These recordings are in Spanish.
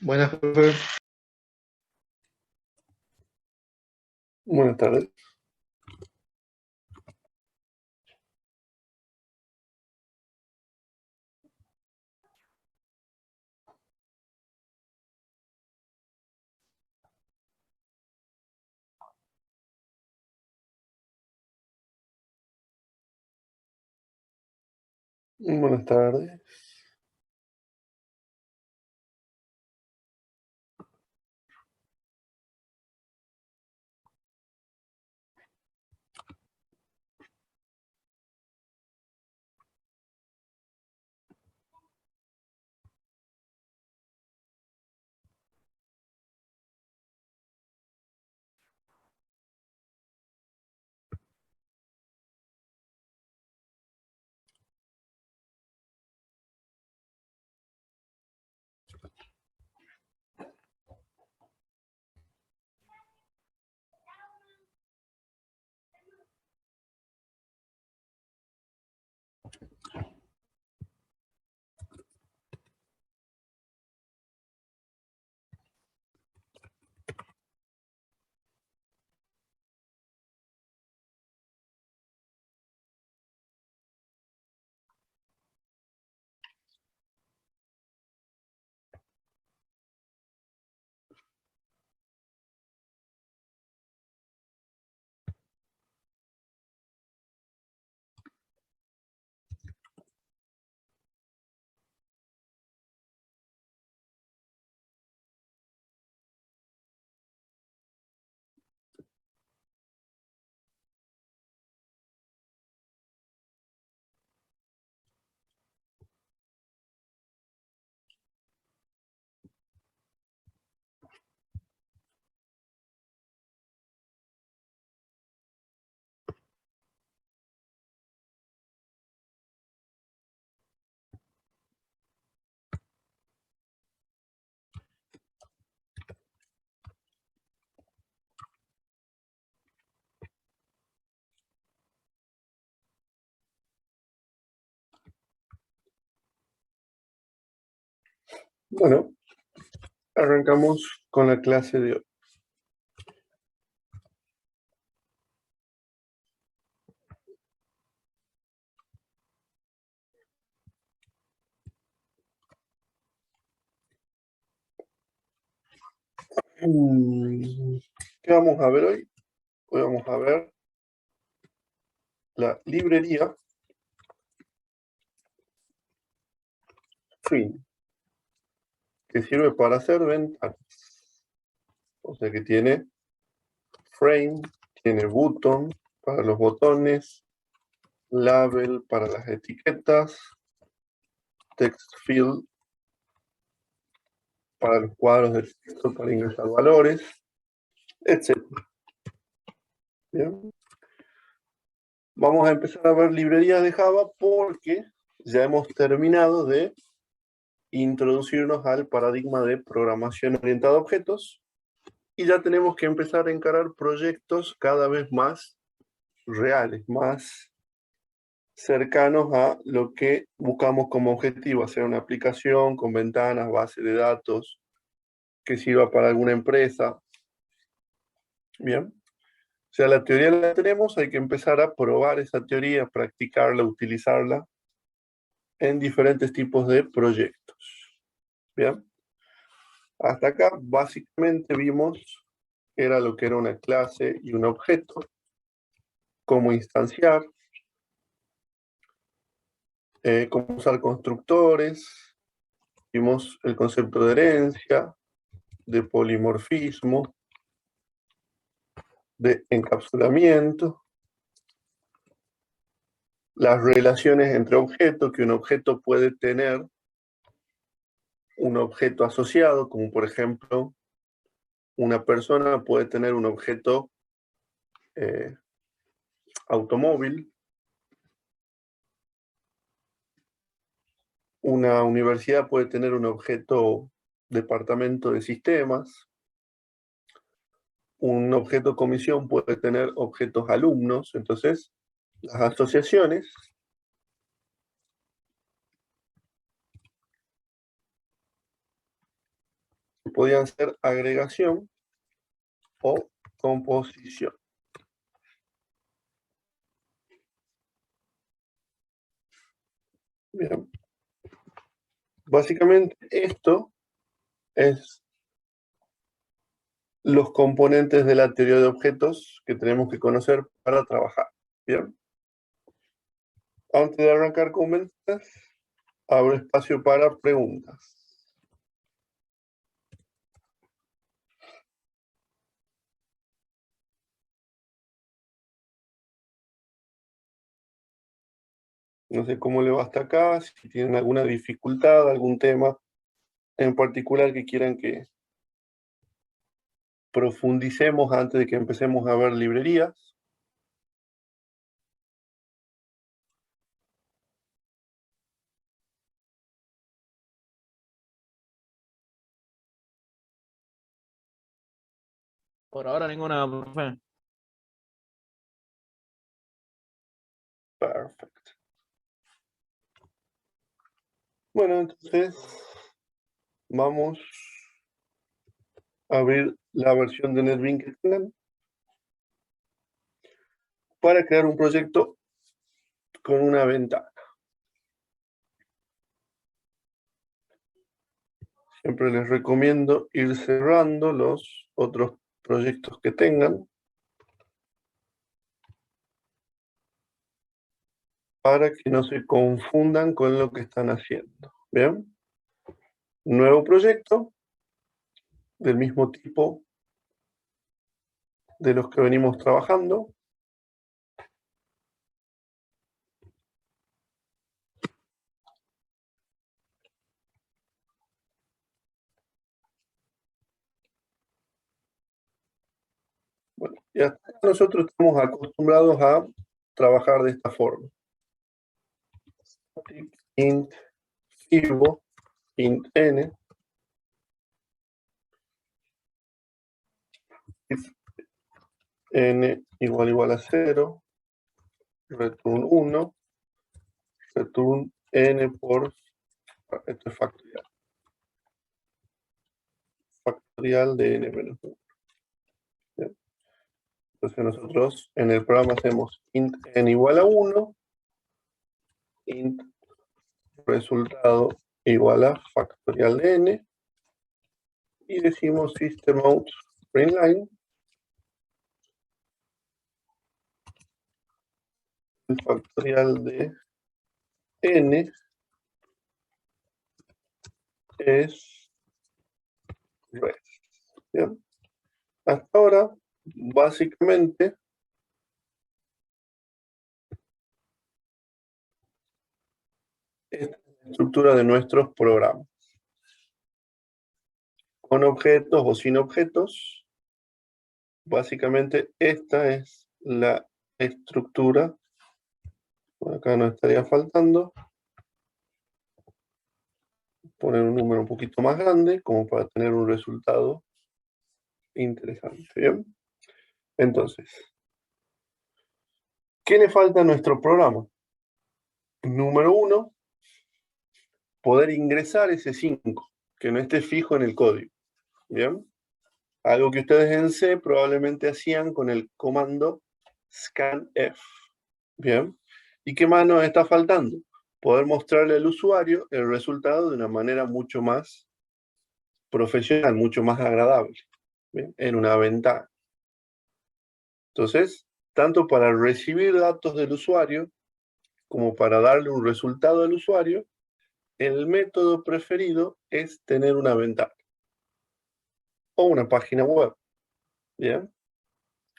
Buenas, profe. Buenas tardes. Buenas tardes. Bueno, arrancamos con la clase de hoy. ¿Qué vamos a ver hoy? Hoy vamos a ver la librería Frame, que sirve para hacer ventanas. O sea que tiene frame, tiene button para los botones, label para las etiquetas, text field para los cuadros de texto para ingresar valores, etc. ¿Bien? Vamos a empezar a ver librerías de Java porque ya hemos terminado de introducirnos al paradigma de programación orientada a objetos y ya tenemos que empezar a encarar proyectos cada vez más reales, más cercanos a lo que buscamos como objetivo, hacer una aplicación con ventanas, base de datos, que sirva para alguna empresa. Bien. O sea, la teoría la tenemos, hay que empezar a probar esa teoría, practicarla, utilizarla en diferentes tipos de proyectos. Bien. Hasta acá básicamente vimos qué era lo que era una clase y un objeto, cómo instanciar, cómo usar constructores, vimos el concepto de herencia, de polimorfismo, de encapsulamiento, las relaciones entre objetos, que un objeto puede tener un objeto asociado, como por ejemplo una persona puede tener un objeto automóvil, una universidad puede tener un objeto departamento de sistemas, un objeto comisión puede tener objetos alumnos. Entonces, las asociaciones podían ser agregación o composición. Bien. Básicamente esto es los componentes de la teoría de objetos que tenemos que conocer para trabajar. Bien. Antes de arrancar con ventanas, abro espacio para preguntas. No sé cómo le va hasta acá, si tienen alguna dificultad, algún tema en particular que quieran que profundicemos antes de que empecemos a ver librerías. Por ahora ninguna, profe. Perfecto. Bueno, entonces vamos a abrir la versión de NetBeans que tengan para crear un proyecto con una ventana. Siempre les recomiendo ir cerrando los otros proyectos que tengan para que no se confundan con lo que están haciendo. ¿Bien? Nuevo proyecto del mismo tipo de los que venimos trabajando. Bueno, y hasta acá nosotros estamos acostumbrados a trabajar de esta forma. Int fibo, int n, if n igual a 0, return 1, return n por, esto es factorial. Factorial de n menos 1. ¿Bien? Entonces nosotros en el programa hacemos int n igual a 1, int resultado igual a factorial de n, y decimos system out println, el factorial de n es res. ¿Bien? Hasta ahora, básicamente, esta es la estructura de nuestros programas. Con objetos o sin objetos, básicamente esta es la estructura. Por acá nos estaría faltando poner un número un poquito más grande, como para tener un resultado interesante. ¿Bien? Entonces, ¿qué le falta a nuestro programa? Número 1, poder ingresar ese 5, que no esté fijo en el código. ¿Bien? Algo que ustedes en C probablemente hacían con el comando scanf. ¿Bien? ¿Y qué más nos está faltando? Poder mostrarle al usuario el resultado de una manera mucho más profesional, mucho más agradable, ¿bien? En una ventana. Entonces, tanto para recibir datos del usuario como para darle un resultado al usuario, el método preferido es tener una ventana o una página web. ¿Bien?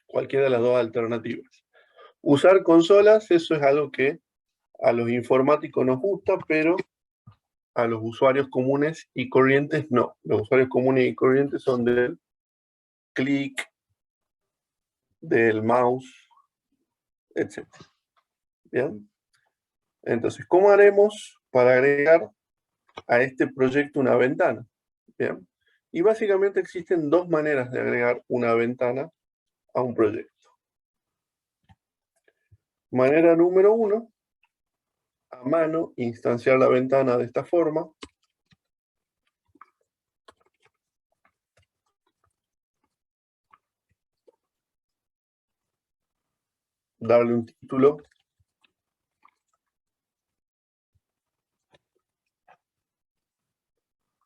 Cualquiera de las dos alternativas. Usar consolas, eso es algo que a los informáticos nos gusta, pero a los usuarios comunes y corrientes no. Los usuarios comunes y corrientes son del clic, del mouse, etc. ¿Bien? Entonces, ¿cómo haremos para agregar a este proyecto una ventana? ¿Bien? Y básicamente existen dos maneras de agregar una ventana a un proyecto. Manera número 1, a mano, instanciar la ventana de esta forma. darle un título.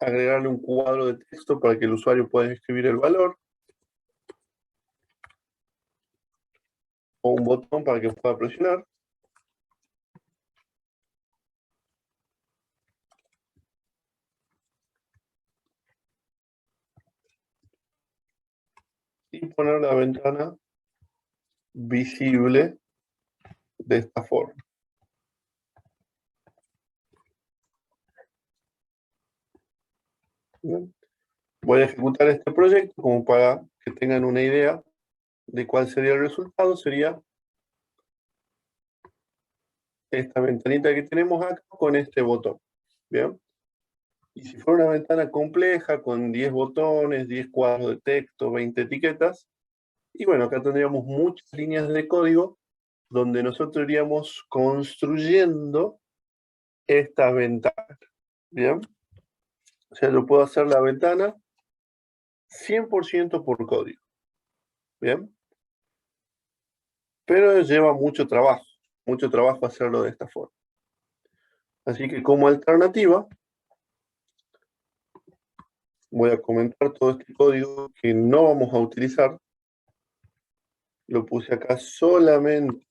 Agregarle un cuadro de texto para que el usuario pueda escribir el valor. O un botón para que pueda presionar. Y poner la ventana visible de esta forma. Bien. Voy a ejecutar este proyecto como para que tengan una idea de cuál sería el resultado. Sería esta ventanita que tenemos acá con este botón. Bien. Y si fuera una ventana compleja con 10 botones, 10 cuadros de texto, 20 etiquetas, y bueno, acá tendríamos muchas líneas de código donde nosotros iríamos construyendo esta ventana. Bien. O sea, yo puedo hacer la ventana 100% por código. Bien. Pero lleva mucho trabajo hacerlo de esta forma. Así que como alternativa, voy a comentar todo este código que no vamos a utilizar. Lo puse acá solamente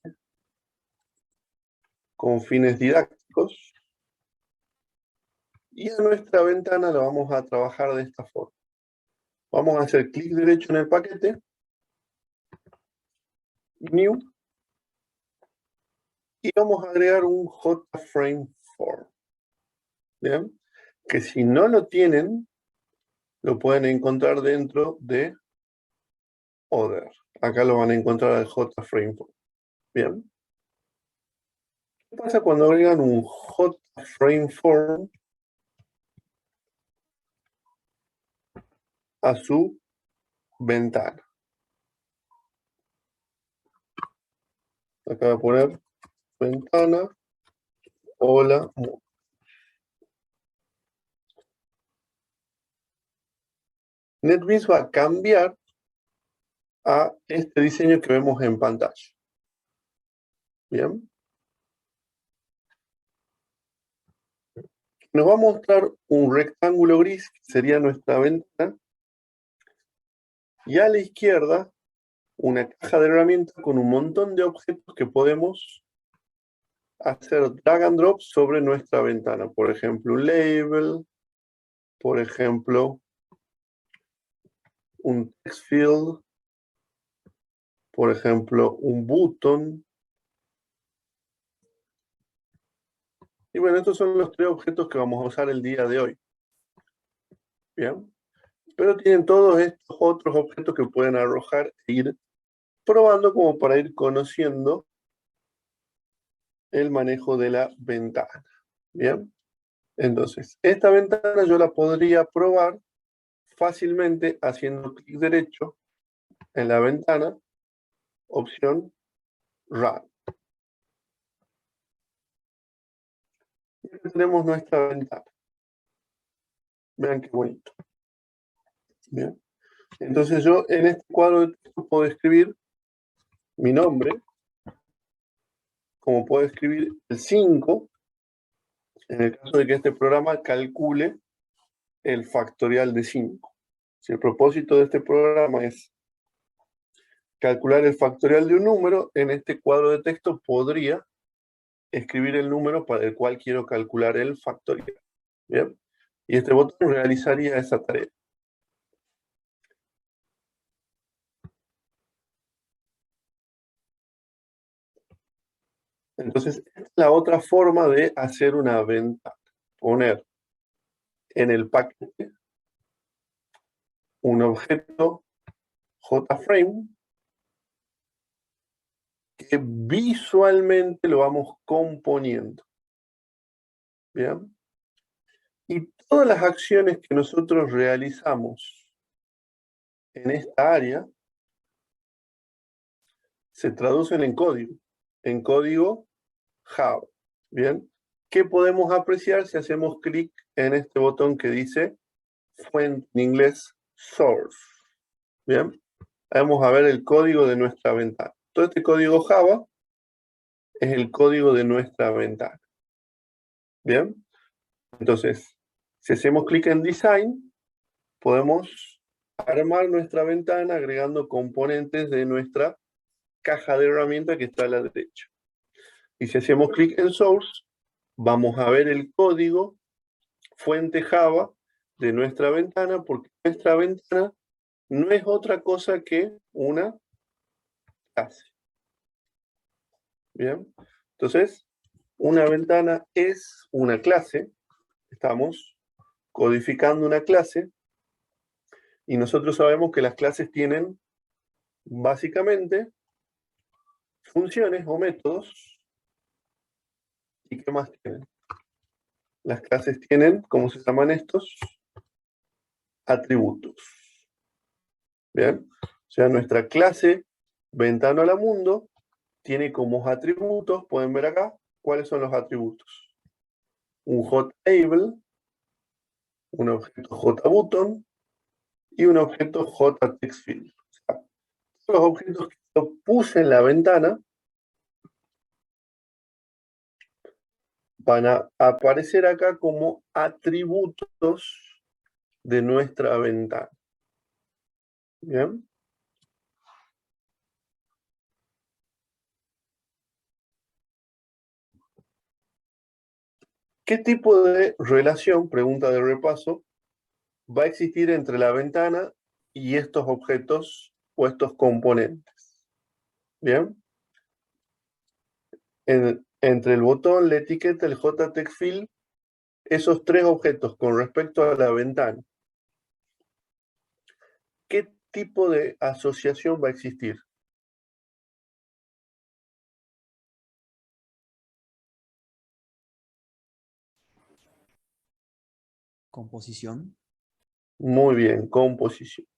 con fines didácticos. Y a nuestra ventana la vamos a trabajar de esta forma. Vamos a hacer clic derecho en el paquete, New, y vamos a agregar un JFrameForm. ¿Bien? Que si no lo tienen, lo pueden encontrar dentro de Other. Acá lo van a encontrar al JFrameForm. Bien. ¿Qué pasa cuando agregan un JFrameForm a su ventana? Acá voy a poner ventana, hola. NetBeans va a cambiar a este diseño que vemos en pantalla. Bien. Nos va a mostrar un rectángulo gris, que sería nuestra ventana, y a la izquierda una caja de herramientas con un montón de objetos que podemos hacer drag and drop sobre nuestra ventana. Por ejemplo, un label, por ejemplo, un text field, por ejemplo, un button. Y bueno, estos son los 3 objetos que vamos a usar el día de hoy. Bien. Pero tienen todos estos otros objetos que pueden arrojar e ir probando como para ir conociendo el manejo de la ventana. Bien. Entonces, esta ventana yo la podría probar fácilmente haciendo clic derecho en la ventana, opción Run. Y aquí tenemos nuestra ventana. Vean qué bonito. Bien. Entonces yo en este cuadro de texto puedo escribir mi nombre, como puedo escribir el 5, en el caso de que este programa calcule el factorial de 5. Si el propósito de este programa es calcular el factorial de un número, en este cuadro de texto podría escribir el número para el cual quiero calcular el factorial. ¿Bien? Y este botón realizaría esa tarea. Entonces, esta es la otra forma de hacer una ventana. Poner en el paquete un objeto JFrame que visualmente lo vamos componiendo. ¿Bien? Y todas las acciones que nosotros realizamos en esta área se traducen en código Java. ¿Bien? ¿Qué podemos apreciar si hacemos clic en este botón que dice fuente en inglés source? ¿Bien? Vamos a ver el código de nuestra ventana. Todo este código Java es el código de nuestra ventana. ¿Bien? Entonces, si hacemos clic en Design, podemos armar nuestra ventana agregando componentes de nuestra caja de herramientas que está a la derecha. Y si hacemos clic en Source, vamos a ver el código fuente Java de nuestra ventana, porque nuestra ventana no es otra cosa que una clase. ¿Bien? Entonces, una ventana es una clase. Estamos codificando una clase y nosotros sabemos que las clases tienen básicamente funciones o métodos. ¿Y qué más tienen? Las clases tienen, ¿cómo se llaman estos? Atributos. ¿Bien? O sea, nuestra clase ventana hola mundo tiene como atributos, pueden ver acá, ¿cuáles son los atributos? Un JTable, un objeto JButton y un objeto JTextField. O sea, los objetos que yo puse en la ventana van a aparecer acá como atributos de nuestra ventana. ¿Bien? ¿Qué tipo de relación, pregunta de repaso, va a existir entre la ventana y estos objetos o estos componentes? ¿Bien? Entre el botón, la etiqueta, el JTextField, esos tres objetos con respecto a la ventana, ¿qué tipo de asociación va a existir? Composición. Muy bien, composición.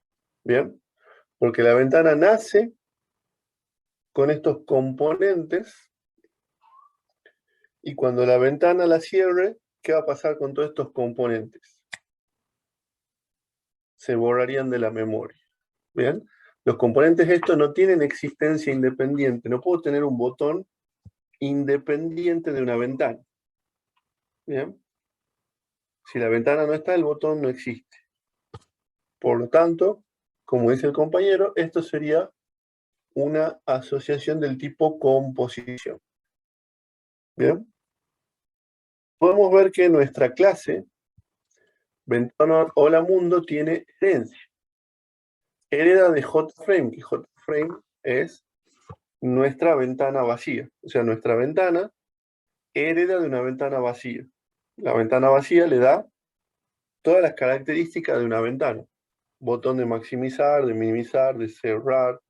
¿Bien? Porque la ventana nace con estos componentes y cuando la ventana la cierre, ¿qué va a pasar con todos estos componentes? Se borrarían de la memoria. ¿Bien? Los componentes estos no tienen existencia independiente. No puedo tener un botón independiente de una ventana. ¿Bien? Si la ventana no está, el botón no existe. Por lo tanto, como dice el compañero, esto sería una asociación del tipo composición. ¿Bien? Podemos ver que nuestra clase, ventana hola mundo, tiene herencia. Hereda de JFrame, que JFrame es nuestra ventana vacía. O sea, nuestra ventana hereda de una ventana vacía. La ventana vacía le da todas las características de una ventana. Botón de maximizar, de minimizar, de cerrar,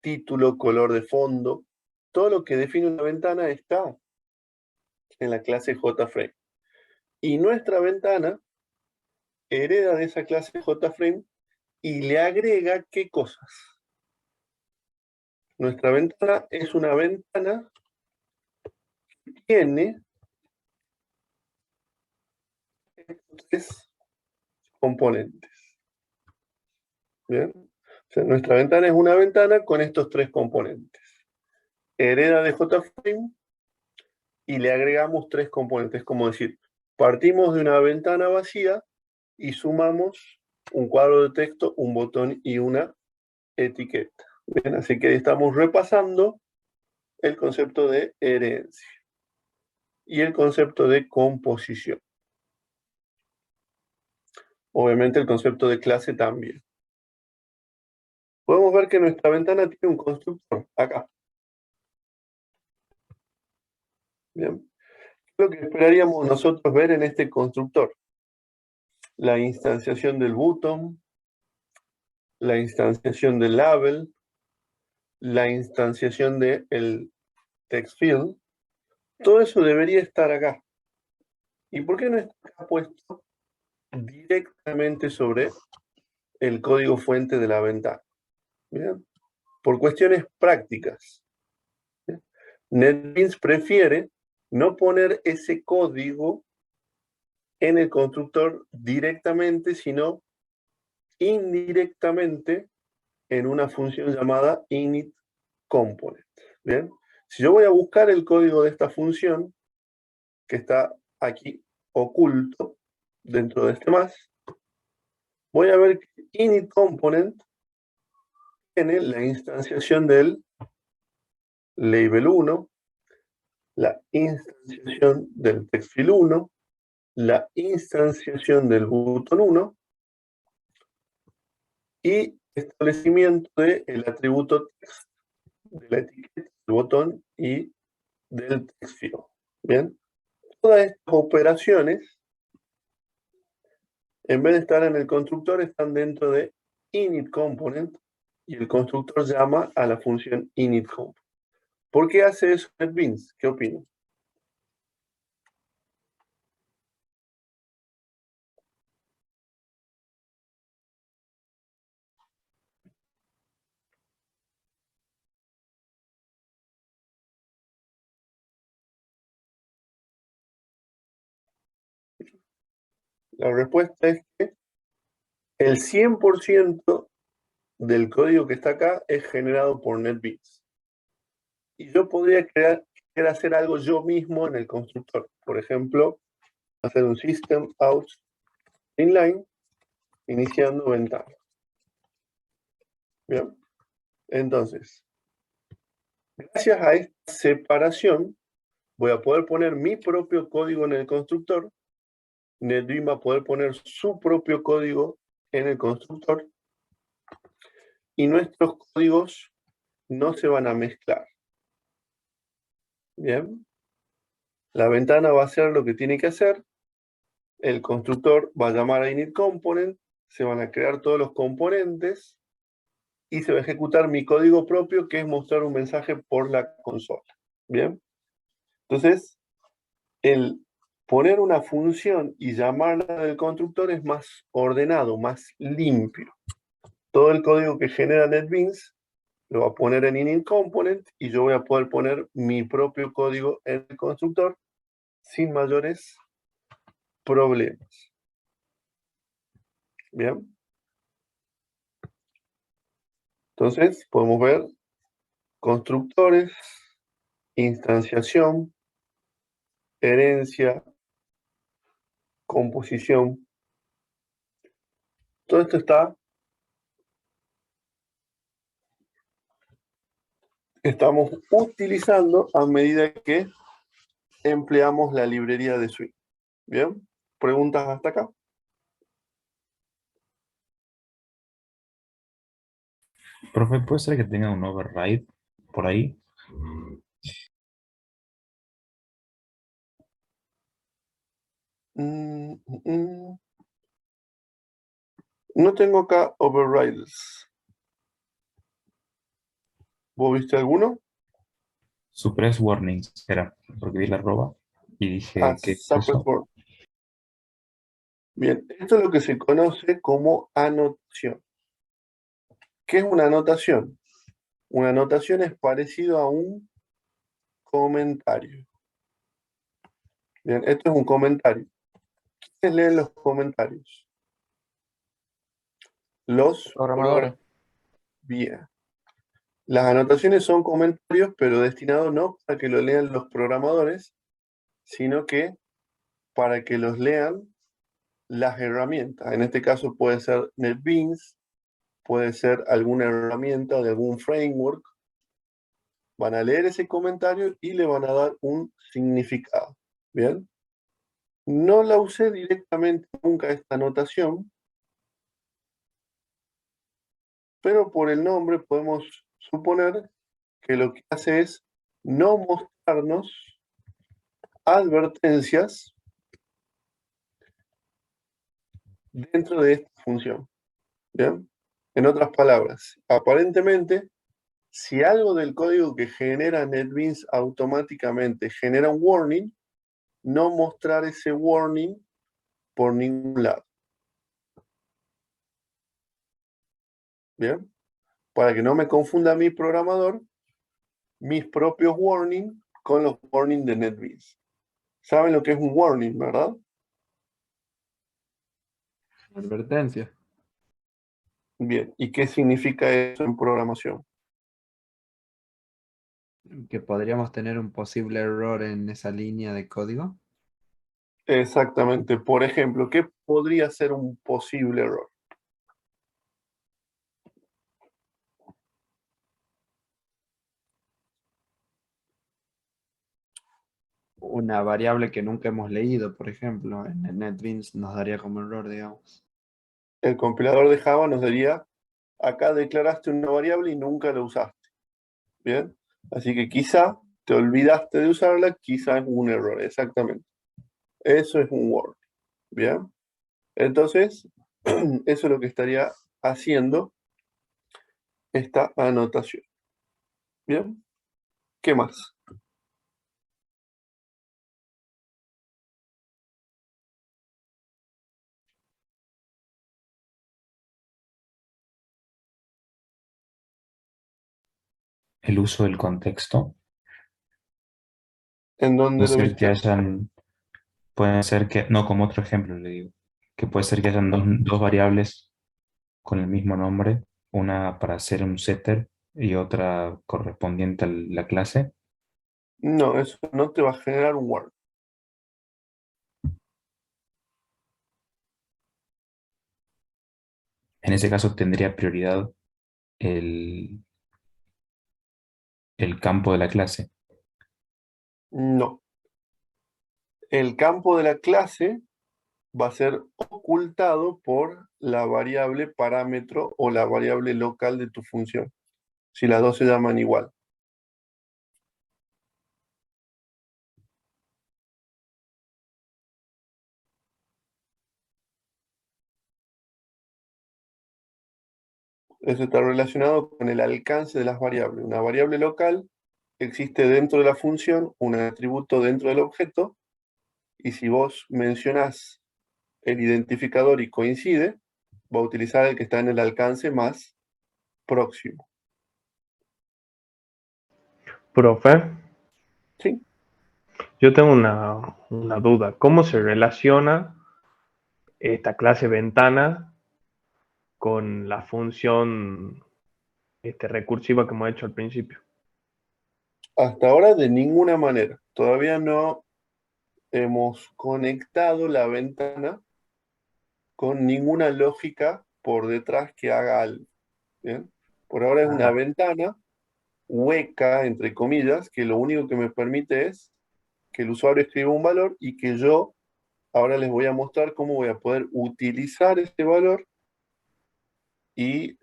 título, color de fondo. Todo lo que define una ventana está en la clase JFrame. Y nuestra ventana hereda de esa clase JFrame y le agrega ¿qué cosas? Nuestra ventana es una ventana que tiene tres componentes. ¿Bien? O sea, nuestra ventana es una ventana con estos tres componentes. Hereda de JFrame y le agregamos tres componentes. Como decir, partimos de una ventana vacía y sumamos un cuadro de texto, un botón y una etiqueta. Bien, así que estamos repasando el concepto de herencia y el concepto de composición. Obviamente el concepto de clase también. Podemos ver que nuestra ventana tiene un constructor acá. Bien. ¿Qué es lo que esperaríamos nosotros ver en este constructor? La instanciación del button, la instanciación del label, la instanciación del text field. Todo eso debería estar acá. ¿Y por qué no está acá puesto directamente sobre el código fuente de la ventana? ¿Bien? Por cuestiones prácticas. ¿Bien? NetBeans prefiere no poner ese código en el constructor directamente, sino indirectamente en una función llamada init component. ¿Bien? Si yo voy a buscar el código de esta función, que está aquí oculto dentro de este más, voy a ver que init component tiene la instanciación del label 1, la instanciación del textfield 1, la instanciación del botón 1 y establecimiento del atributo text, de la etiqueta del botón y del textfield. Bien, todas estas operaciones, en vez de estar en el constructor, están dentro de init component y el constructor llama a la función init component. ¿Por qué hace eso NetBeans? ¿Qué opinan? La respuesta es que el 100% del código que está acá es generado por NetBeans. Y yo podría querer hacer algo yo mismo en el constructor. Por ejemplo, hacer un system out inline iniciando ventana. Bien. Entonces, gracias a esta separación, voy a poder poner mi propio código en el constructor. NetBeans va a poder poner su propio código en el constructor. Y nuestros códigos no se van a mezclar. Bien. La ventana va a hacer lo que tiene que hacer. El constructor va a llamar a init component. Se van a crear todos los componentes. Y se va a ejecutar mi código propio, que es mostrar un mensaje por la consola. Bien. Entonces, el poner una función y llamarla del constructor es más ordenado, más limpio. Todo el código que genera NetBeans lo va a poner en init component y yo voy a poder poner mi propio código en el constructor sin mayores problemas. Bien. Entonces, podemos ver constructores, instanciación, herencia, composición. Todo esto estamos utilizando a medida que empleamos la librería de Swing. Bien. ¿Preguntas hasta acá? Profe, ¿puede ser que tenga un override por ahí? No tengo acá overrides. ¿Vos viste alguno? Suppress warnings, era, porque vi la arroba y dije, ¿qué es Suppress eso? warning. Bien, esto es lo que se conoce como anotación. ¿Qué es una anotación? Una anotación es parecido a un comentario. Bien, esto es un comentario. ¿Quiénes leen los comentarios? Los Programadores. Bien. Las anotaciones son comentarios, pero destinados no para que lo lean los programadores, sino que para que los lean las herramientas. En este caso puede ser NetBeans, puede ser alguna herramienta de algún framework. Van a leer ese comentario y le van a dar un significado. Bien. No la usé directamente nunca esta anotación, pero por el nombre podemos suponer que lo que hace es no mostrarnos advertencias dentro de esta función. ¿Bien? En otras palabras, aparentemente, si algo del código que genera NetBeans automáticamente genera un warning, no mostrar ese warning por ningún lado. ¿Bien? Para que no me confunda mi programador, mis propios warnings con los warnings de NetBeans. ¿Saben lo que es un warning, verdad? Advertencia. Bien, ¿y qué significa eso en programación? Que podríamos tener un posible error en esa línea de código. Exactamente. Por ejemplo, ¿qué podría ser un posible error? Una variable que nunca hemos leído, por ejemplo, en el NetBeans nos daría como error, digamos. El compilador de Java nos diría, acá declaraste una variable y nunca la usaste. ¿Bien? Así que quizá te olvidaste de usarla, quizá es un error, exactamente. Eso es un warning. ¿Bien? Entonces, eso es lo que estaría haciendo esta anotación. ¿Bien? ¿Qué más? El uso del contexto. ¿En dónde Puede lo ser que viste? puede ser que, no, como otro ejemplo le digo, que puede ser que hayan dos variables con el mismo nombre, una para hacer un setter y otra correspondiente a la clase. No, eso no te va a generar un warning. En ese caso tendría prioridad el, el campo de la clase. No. El campo de la clase va a ser ocultado por la variable parámetro o la variable local de tu función, si las dos se llaman igual. Eso está relacionado con el alcance de las variables. Una variable local existe dentro de la función, un atributo dentro del objeto, y si vos mencionás el identificador y coincide, va a utilizar el que está en el alcance más próximo. Profe, ¿Sí? yo tengo una duda. ¿Cómo se relaciona esta clase ventana con la función recursiva que hemos hecho al principio? Hasta ahora de ninguna manera. Todavía no hemos conectado la ventana con ninguna lógica por detrás que haga algo. ¿Bien? Por ahora es una Ah, ventana hueca, entre comillas, que lo único que me permite es que el usuario escriba un valor y que yo ahora les voy a mostrar cómo voy a poder utilizar este valor y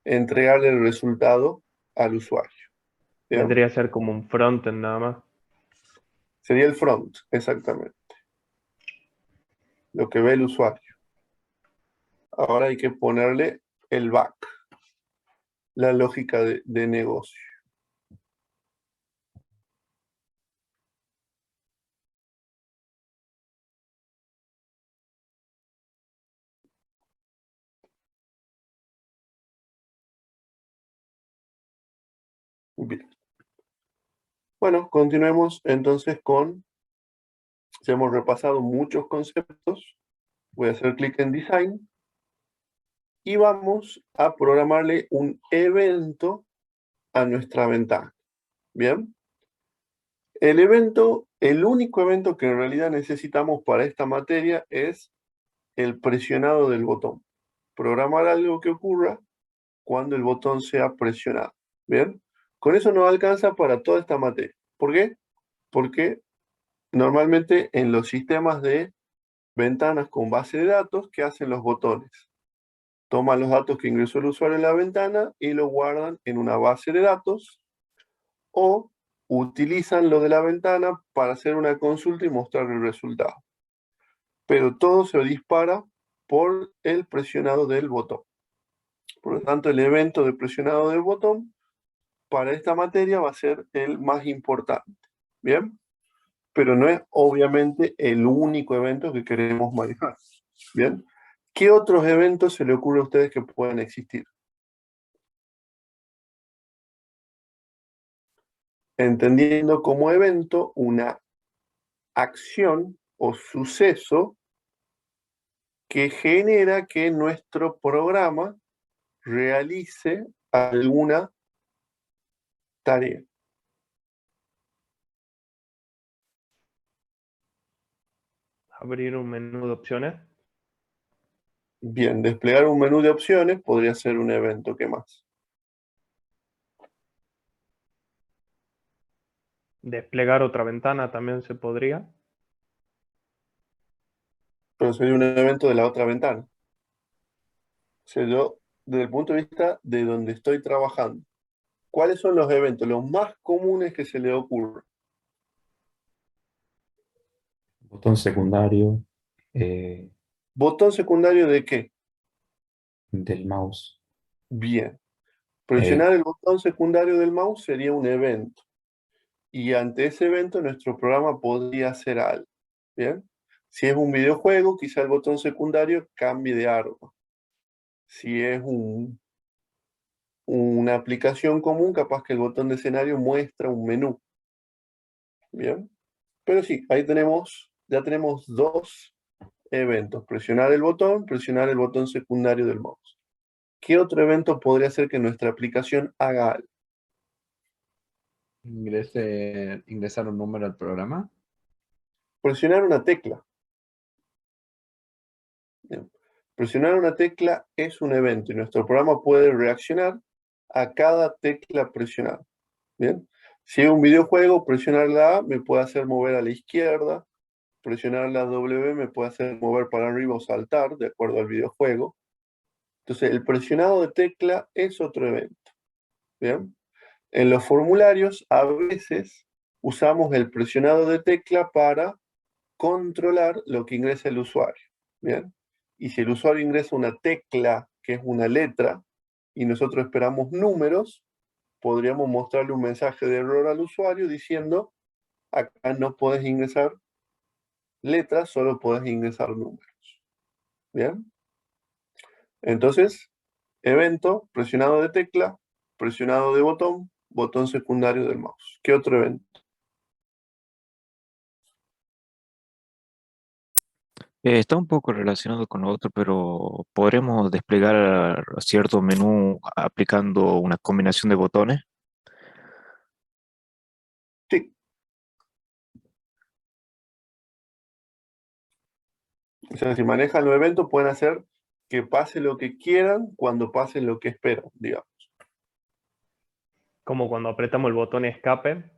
entregarle el resultado al usuario. ¿Bien? vendría a ser como un frontend nada más. Sería el front, exactamente, lo que ve el usuario. Ahora hay que ponerle el back, la lógica de negocio. Bien. Bueno, continuemos entonces con, ya hemos repasado muchos conceptos, voy a hacer clic en Design y vamos a programarle un evento a nuestra ventana. Bien. El evento, el único evento que en realidad necesitamos para esta materia es el presionado del botón. Programar algo que ocurra cuando el botón sea presionado. Bien. Con eso nos alcanza para toda esta materia. ¿Por qué? Porque normalmente en los sistemas de ventanas con base de datos, ¿qué hacen los botones? Toman los datos que ingresó el usuario en la ventana y los guardan en una base de datos o utilizan lo de la ventana para hacer una consulta y mostrar el resultado. Pero todo se dispara por el presionado del botón. Por lo tanto, el evento de presionado del botón para esta materia va a ser el más importante. ¿Bien? Pero no es obviamente el único evento que queremos manejar. ¿Bien? ¿Qué otros eventos se le ocurre a ustedes que puedan existir? Entendiendo como evento una acción o suceso que genera que nuestro programa realice alguna tarea. Abrir un menú de opciones. Bien, desplegar un menú de opciones podría ser un evento. ¿Qué más? Desplegar otra ventana también se podría. Pero sería un evento de la otra ventana. O sea, yo, desde el punto de vista de donde estoy trabajando, ¿cuáles son los eventos, los más comunes que se le ocurren? Botón secundario ¿Botón secundario de qué? del mouse. Bien. Eh, Presionar el botón secundario del mouse sería un evento. Y ante ese evento nuestro programa podría hacer algo. ¿Bien? Si es un videojuego, quizá el botón secundario cambie de arma. Si es una aplicación común, capaz que el botón de escenario muestra un menú. ¿Bien? Pero sí, ahí ya tenemos dos eventos. Presionar el botón secundario del mouse. ¿Qué otro evento podría hacer que nuestra aplicación haga algo? Ingresar un número al programa. Presionar una tecla. Bien. Presionar una tecla es un evento y nuestro programa puede reaccionar a cada tecla presionada. Bien. Si es un videojuego, presionar la A me puede hacer mover a la izquierda, presionar la W me puede hacer mover para arriba o saltar, de acuerdo al videojuego. Entonces, el presionado de tecla es otro evento. Bien. En los formularios, a veces usamos el presionado de tecla para controlar lo que ingresa el usuario. Bien. Y si el usuario ingresa una tecla, que es una letra, y nosotros esperamos números, podríamos mostrarle un mensaje de error al usuario diciendo, acá no puedes ingresar letras, solo puedes ingresar números. Bien. Entonces, evento, presionado de tecla, presionado de botón, botón secundario del mouse. ¿Qué otro evento? Está un poco relacionado con lo otro, pero podremos desplegar cierto menú aplicando una combinación de botones. Sí. O sea, si manejan los eventos, pueden hacer que pase lo que quieran cuando pase lo que esperan, digamos. Como cuando apretamos el botón escape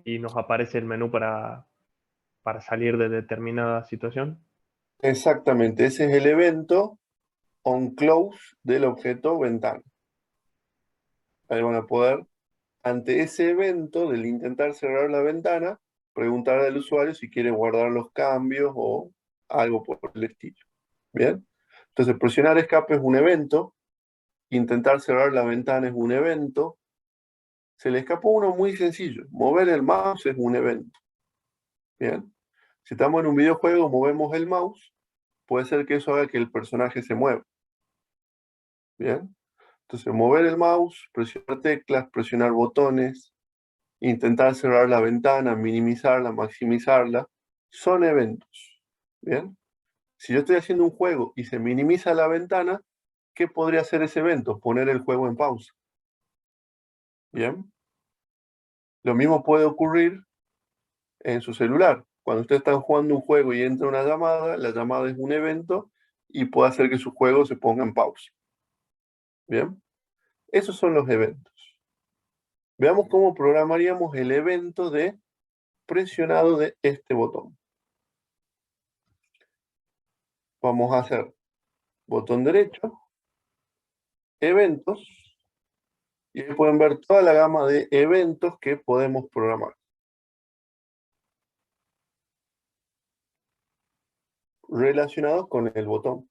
y nos aparece el menú para salir de determinada situación. Exactamente, ese es el evento onClose del objeto ventana. Ahí van a poder, ante ese evento del intentar cerrar la ventana, preguntar al usuario si quiere guardar los cambios o algo por el estilo. ¿Bien? Entonces, presionar escape es un evento, intentar cerrar la ventana es un evento. Se le escapó uno muy sencillo, mover el mouse es un evento. ¿Bien? Si estamos en un videojuego, movemos el mouse, puede ser que eso haga que el personaje se mueva. ¿Bien? Entonces, mover el mouse, presionar teclas, presionar botones, intentar cerrar la ventana, minimizarla, maximizarla, son eventos. ¿Bien? Si yo estoy haciendo un juego y se minimiza la ventana, ¿qué podría hacer ese evento? Poner el juego en pausa. ¿Bien? Lo mismo puede ocurrir en su celular. Cuando ustedes están jugando un juego y entra una llamada, la llamada es un evento y puede hacer que su juego se ponga en pausa. ¿Bien? Esos son los eventos. Veamos cómo programaríamos el evento de presionado de este botón. Vamos a hacer botón derecho, eventos, y ahí pueden ver toda la gama de eventos que podemos programar. Relacionados con el botón.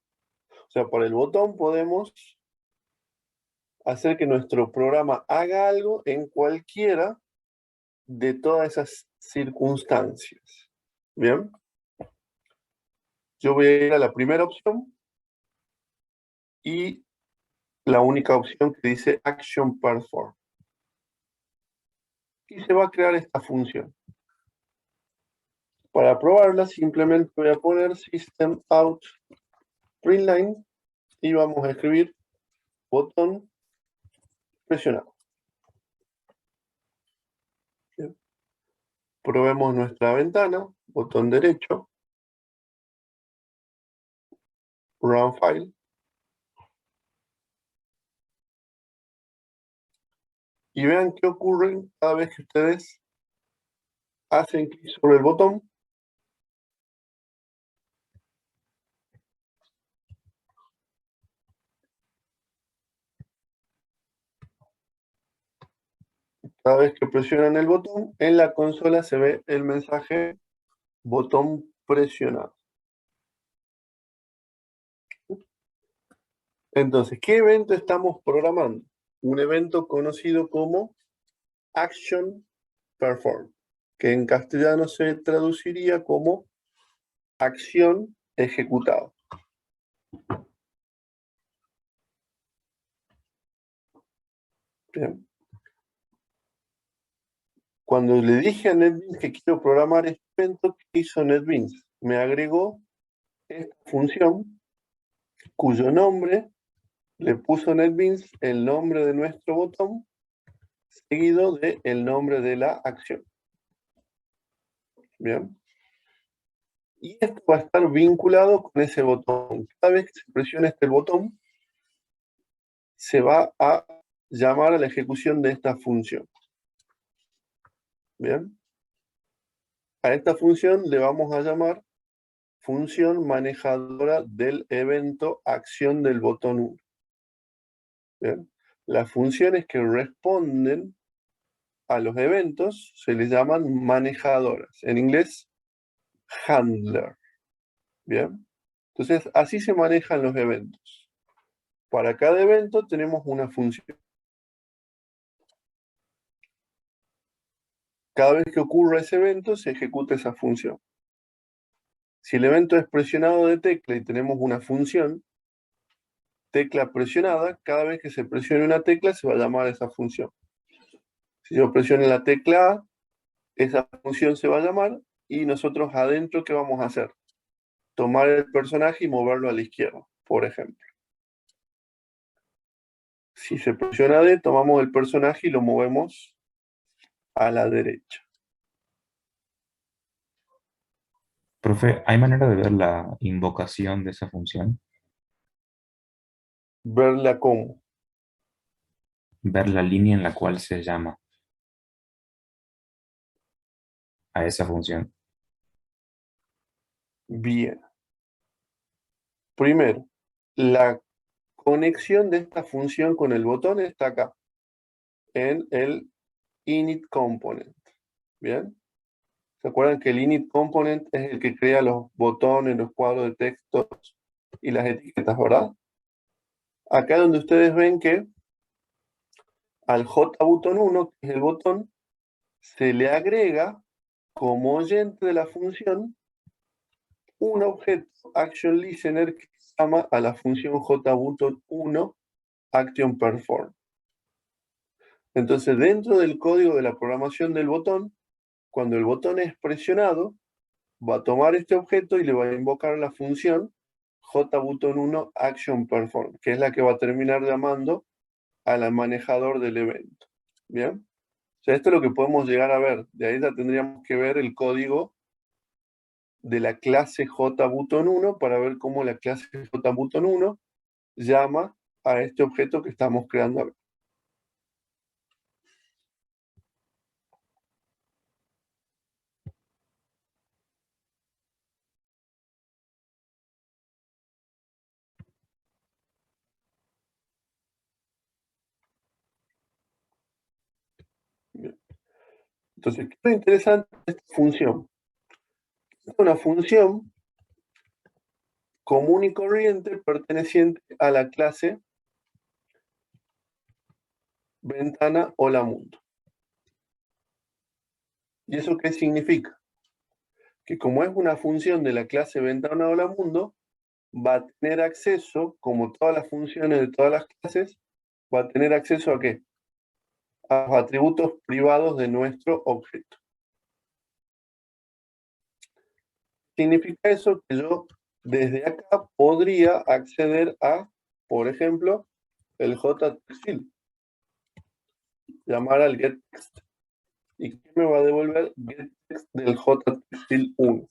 O sea, por el botón podemos hacer que nuestro programa haga algo en cualquiera de todas esas circunstancias. ¿Bien? Yo voy a ir a la primera opción y la única opción que dice Action Perform. Y se va a crear esta función. Para probarla, simplemente voy a poner System Out Println y vamos a escribir botón presionado. Probemos nuestra ventana, botón derecho, Run File. Y vean qué ocurre cada vez que ustedes hacen clic sobre el botón. Cada vez que presionan el botón, en la consola se ve el mensaje botón presionado. Entonces, ¿qué evento estamos programando? Un evento conocido como Action Perform, que en castellano se traduciría como acción ejecutada. Bien. Cuando le dije a NetBeans que quiero programar este evento, ¿qué hizo NetBeans? Me agregó esta función cuyo nombre le puso NetBeans el nombre de nuestro botón seguido del nombre de la acción. Bien. Y esto va a estar vinculado con ese botón. Cada vez que se presione este botón, se va a llamar a la ejecución de esta función. Bien. A esta función le vamos a llamar función manejadora del evento acción del botón 1. Bien. Las funciones que responden a los eventos se les llaman manejadoras. En inglés, handler. Bien. Entonces, así se manejan los eventos. Para cada evento tenemos una función. Cada vez que ocurra ese evento, se ejecuta esa función. Si el evento es presionado de tecla y tenemos una función, tecla presionada, cada vez que se presione una tecla se va a llamar esa función. Si yo presiono la tecla A, esa función se va a llamar y nosotros adentro, ¿qué vamos a hacer? Tomar el personaje y moverlo a la izquierda, por ejemplo. Si se presiona D, tomamos el personaje y lo movemos a la derecha. Profe, ¿hay manera de ver la invocación de esa función? Verla como. Ver la línea en la cual se llama a esa función. Bien. Primero, la conexión de esta función con el botón está acá, en el init component. ¿Bien? ¿Se acuerdan que el init component es el que crea los botones, los cuadros de texto y las etiquetas, ¿verdad? Acá donde ustedes ven que al JButton1, que es el botón, se le agrega como oyente de la función un objeto action listener que se llama a la función JButton1 action perform. Entonces, dentro del código de la programación del botón, cuando el botón es presionado, va a tomar este objeto y le va a invocar la función JButton1 action perform, que es la que va a terminar llamando al manejador del evento. ¿Bien? O sea, esto es lo que podemos llegar a ver. De ahí ya tendríamos que ver el código de la clase JButton1 para ver cómo la clase JButton1 llama a este objeto que estamos creando acá. Bien. Entonces, ¿qué es interesante de esta función? Es una función común y corriente perteneciente a la clase ventana hola mundo. ¿Y eso qué significa? Que como es una función de la clase ventana hola mundo, va a tener acceso, como todas las funciones de todas las clases, va a tener acceso a ¿qué? A los atributos privados de nuestro objeto. Significa eso que yo desde acá podría acceder a, por ejemplo, el JTextil. Llamar al getText. ¿Y qué me va a devolver getText text del JTextil1.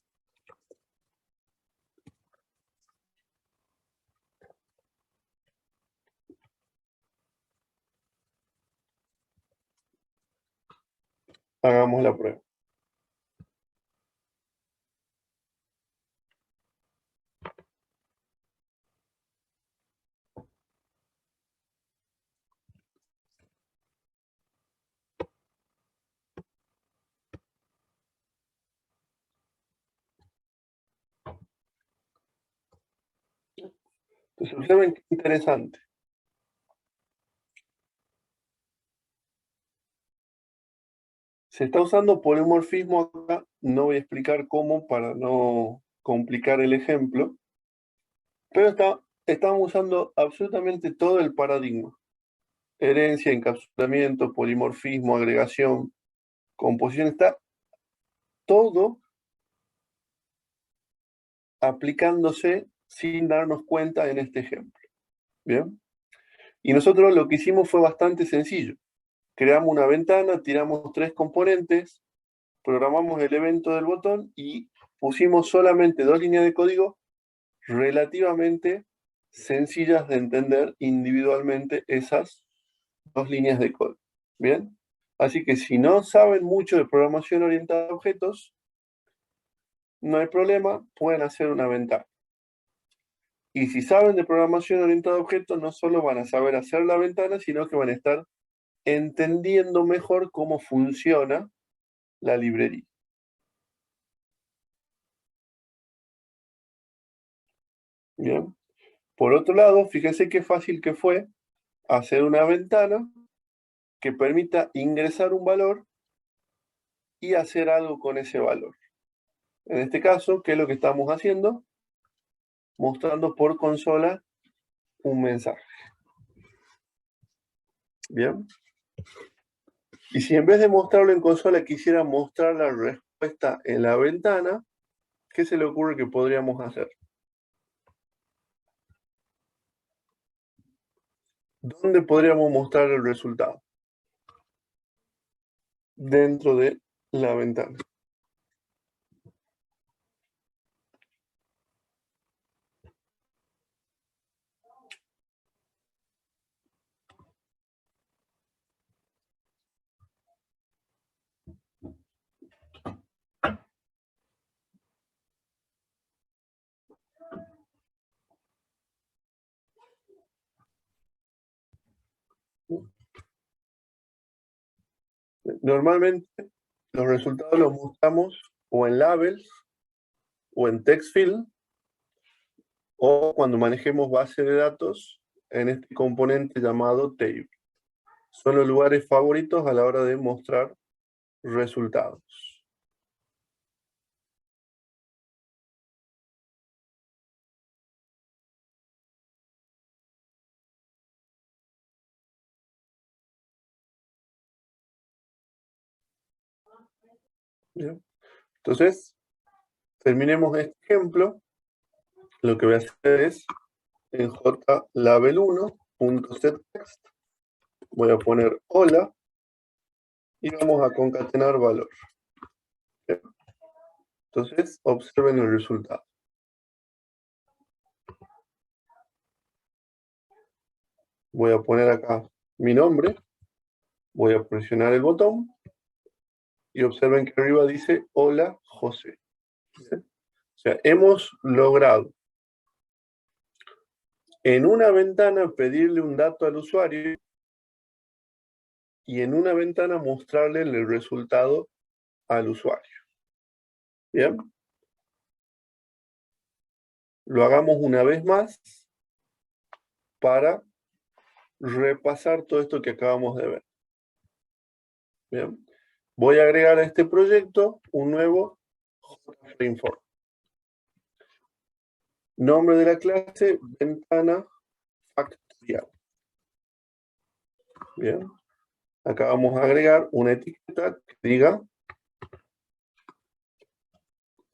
Hagamos la prueba. Entonces, observen qué interesante. Se está usando polimorfismo acá, no voy a explicar cómo para no complicar el ejemplo, pero estamos usando absolutamente todo el paradigma. Herencia, encapsulamiento, polimorfismo, agregación, composición, está todo aplicándose sin darnos cuenta en este ejemplo. ¿Bien? Y nosotros lo que hicimos fue bastante sencillo. Creamos una ventana, tiramos 3 componentes, programamos el evento del botón y pusimos solamente 2 líneas de código relativamente sencillas de entender individualmente esas 2 líneas de código. ¿Bien? Así que si no saben mucho de programación orientada a objetos, no hay problema, pueden hacer una ventana. Y si saben de programación orientada a objetos, no solo van a saber hacer la ventana, sino que van a estar entendiendo mejor cómo funciona la librería. Bien. Por otro lado, fíjense qué fácil que fue hacer una ventana que permita ingresar un valor y hacer algo con ese valor. En este caso, ¿qué es lo que estamos haciendo? Mostrando por consola un mensaje. Bien. Y si en vez de mostrarlo en consola quisiera mostrar la respuesta en la ventana, ¿qué se le ocurre que podríamos hacer? ¿Dónde podríamos mostrar el resultado? Dentro de la ventana. Normalmente los resultados los mostramos o en labels o en text field o cuando manejemos base de datos en este componente llamado table. Son los lugares favoritos a la hora de mostrar resultados. Bien. Entonces, terminemos este ejemplo. Lo que voy a hacer es en jlabel1.setText voy a poner hola y vamos a concatenar valor. Bien. Entonces, observen el resultado. Voy a poner acá mi nombre, voy a presionar el botón y observen que arriba dice hola José. ¿Sí? O sea, hemos logrado en una ventana pedirle un dato al usuario y en una ventana mostrarle el resultado al usuario. ¿Bien? Lo hagamos una vez más para repasar todo esto que acabamos de ver. Bien. Voy a agregar a este proyecto un nuevo JFrameform. Nombre de la clase, ventana factorial. Bien. Acá vamos a agregar una etiqueta que diga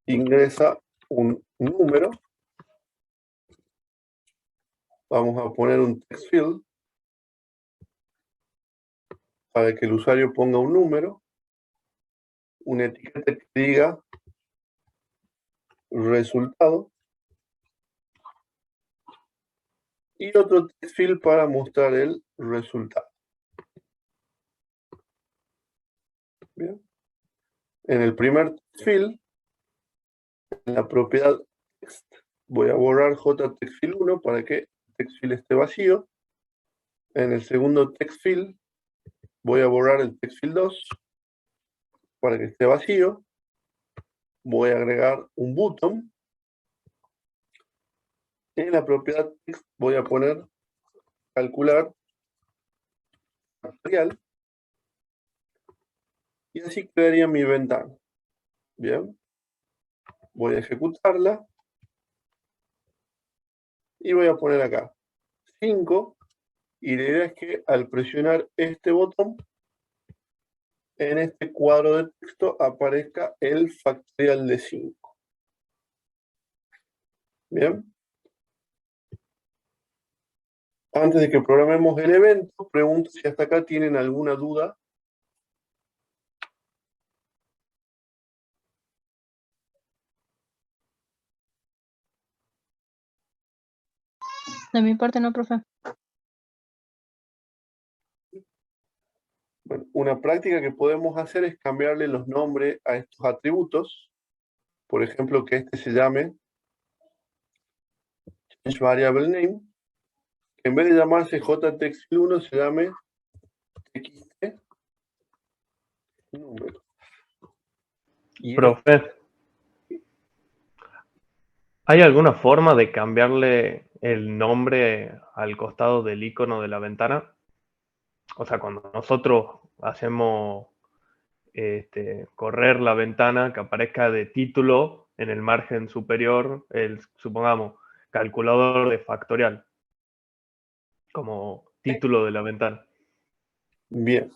ingresa un número. Vamos a poner un text field para que el usuario ponga un número. una etiqueta que diga resultado y otro text field para mostrar el resultado. Bien. En el primer text field, en la propiedad text, voy a borrar jtextfield1 para que el text field esté vacío. En el segundo text field voy a borrar el text field 2 para que esté vacío. Voy a agregar un button. En la propiedad text voy a poner calcular factorial y así crearía mi ventana. Bien. Voy a ejecutarla y voy a poner acá 5 y la idea es que al presionar este botón en este cuadro de texto aparezca el factorial de 5. Bien. Antes de que programemos el evento, pregunto si hasta acá tienen alguna duda. De mi parte no, profe. Bueno, una práctica que podemos hacer es cambiarle los nombres a estos atributos. Por ejemplo, que este se llame change variable name. En vez de llamarse jtextfield1 se llame txt número. Y Profe, ¿hay alguna forma de cambiarle el nombre al costado del icono de la ventana? O sea, cuando nosotros hacemos correr la ventana, que aparezca de título en el margen superior, supongamos, calculador de factorial, como título de la ventana. bien,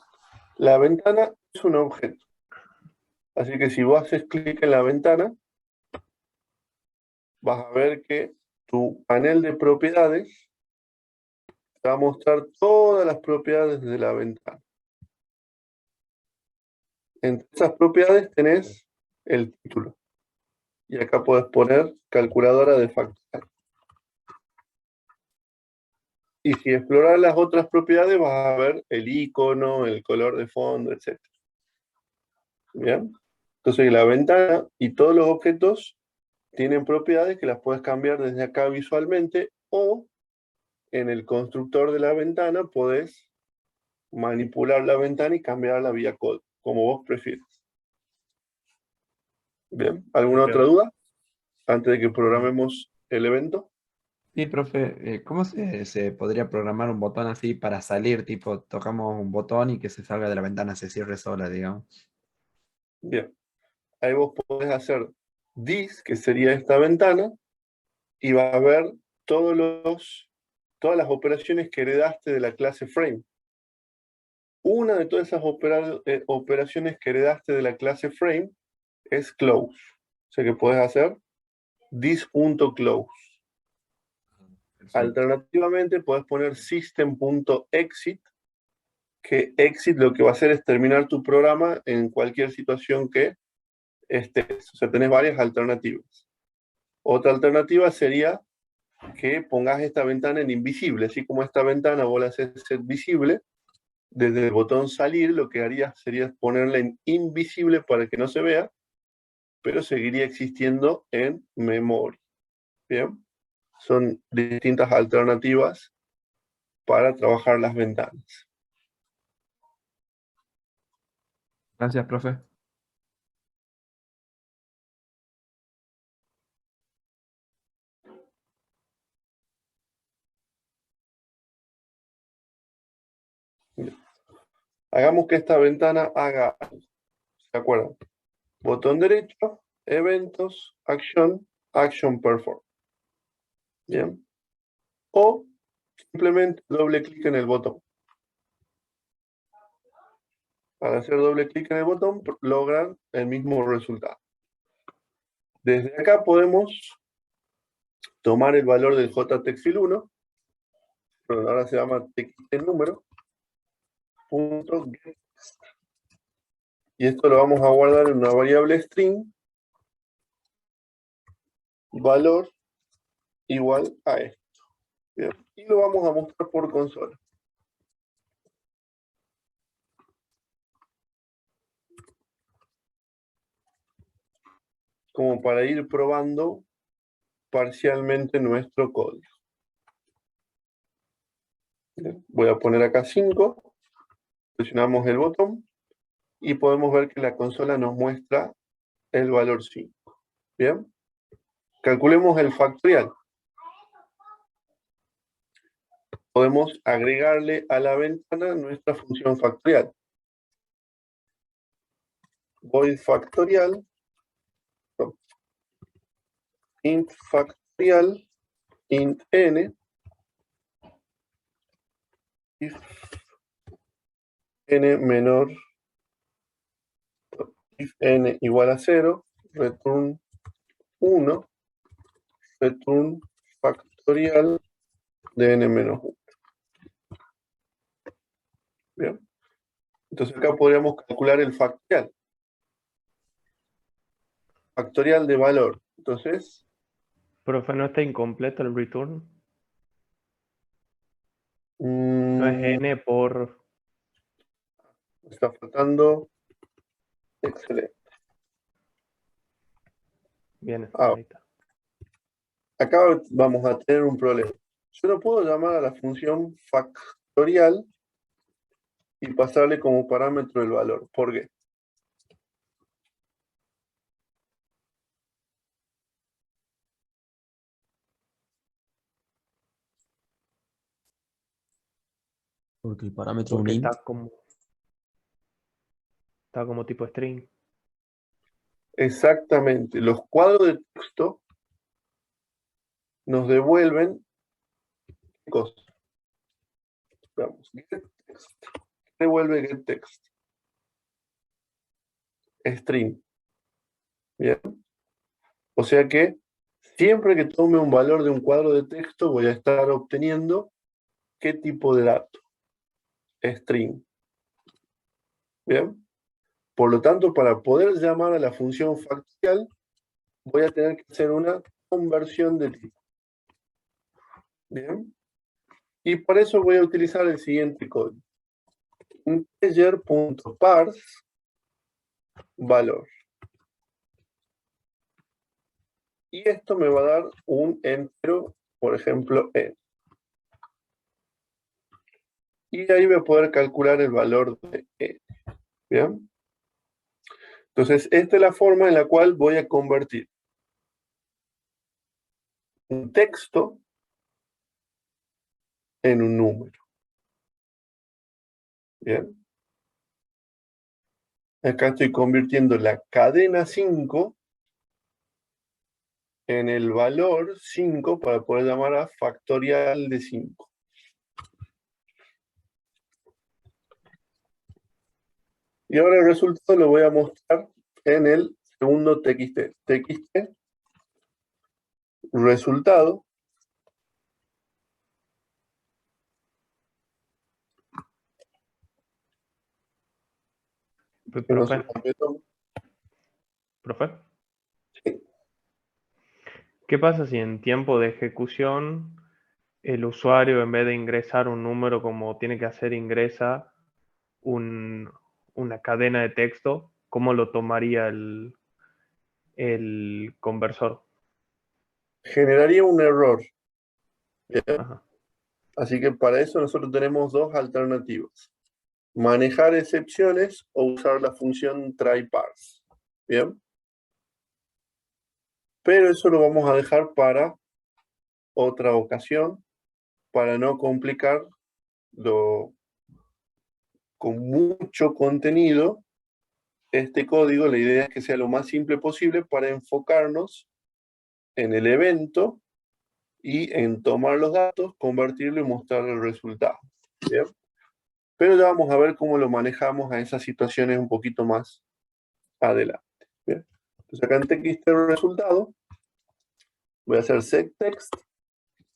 la ventana es un objeto. Así que si vos haces clic en la ventana, vas a ver que tu panel de propiedades te va a mostrar todas las propiedades de la ventana. Entre esas propiedades tenés el título. Y acá puedes poner calculadora de factorial. Y si exploras las otras propiedades, vas a ver el icono, el color de fondo, etc. ¿Bien? Entonces la ventana y todos los objetos tienen propiedades que las puedes cambiar desde acá visualmente o en el constructor de la ventana podés manipular la ventana y cambiarla vía código, como vos prefieras. Bien, ¿alguna otra duda? Antes de que programemos el evento. Sí, profe, ¿cómo se podría programar un botón así para salir? Tipo, tocamos un botón y que se salga de la ventana, se cierre sola, digamos. Bien, ahí vos podés hacer this, que sería esta ventana, y va a ver todas las operaciones que heredaste de la clase frame. Una de todas esas operaciones que heredaste de la clase frame es close. O sea que puedes hacer this.close. Alternativamente puedes poner system.exit, que exit lo que va a hacer es terminar tu programa en cualquier situación que estés. O sea, tenés varias alternativas. Otra alternativa sería que pongas esta ventana en invisible. Así como esta ventana vos la haces ser visible, desde el botón salir lo que harías sería ponerla en invisible para que no se vea, pero seguiría existiendo en memoria. Bien, son distintas alternativas para trabajar las ventanas. Gracias, profe. Bien. Hagamos que esta ventana haga algo. ¿Se acuerdan? Botón derecho, eventos, acción, action perform. Bien. O simplemente doble clic en el botón. Al hacer doble clic en el botón, logran el mismo resultado. Desde acá podemos tomar el valor del jtextfield1, pero ahora se llama txt número, punto get, Y esto lo vamos a guardar en una variable string, valor igual a esto. Bien. Y lo vamos a mostrar por consola. Como para ir probando parcialmente nuestro código. Bien. Voy a poner acá 5, presionamos el botón y podemos ver que la consola nos muestra el valor 5. Bien. Calculemos el factorial. Podemos agregarle a la ventana nuestra función factorial. Void factorial, int factorial, int n, if n menor, if n igual a 0, return 1, return factorial de n menos 1. Bien. Entonces acá podríamos calcular el factorial. Factorial de valor. Entonces, Profe, ¿no está incompleto el return? No es n por... está faltando. Excelente. Bien, Ah, ahí está. acá vamos a tener un problema. Yo no puedo llamar a la función factorial y pasarle como parámetro el valor. ¿Por qué? Porque el parámetro Porque int está como tipo string. Exactamente. Los cuadros de texto nos devuelven cosas. Veamos. GetText. ¿Qué devuelve getText? String. Bien. O sea que siempre que tome un valor de un cuadro de texto voy a estar obteniendo qué tipo de dato. String. Bien. Por lo tanto, para poder llamar a la función factorial, voy a tener que hacer una conversión de tipo. Bien. Y para eso voy a utilizar el siguiente código. Integer.parse valor. Y esto me va a dar un entero, por ejemplo, n. Y ahí voy a poder calcular el valor de n. ¿Bien? Entonces, esta es la forma en la cual voy a convertir un texto en un número. ¿Bien? Acá estoy convirtiendo la cadena 5 en el valor 5 para poder llamar a factorial de 5. Y ahora el resultado lo voy a mostrar en el segundo TXT. TXT, resultado. Que no se Profe, completó. profe. Sí. ¿Qué pasa si en tiempo de ejecución el usuario, en vez de ingresar un número como tiene que hacer, ingresa una cadena de texto? ¿Cómo lo tomaría el conversor? Generaría un error. ¿Bien? Ajá. Así que para eso nosotros tenemos dos alternativas. Manejar excepciones o usar la función try_parse. ¿Bien? Pero eso lo vamos a dejar para otra ocasión, para no complicar con mucho contenido este código. La idea es que sea lo más simple posible para enfocarnos en el evento y en tomar los datos, convertirlo y mostrar el resultado. ¿Bien? Pero ya vamos a ver cómo lo manejamos a esas situaciones un poquito más adelante. ¿Bien? Entonces acá en TXT resultado, voy a hacer setText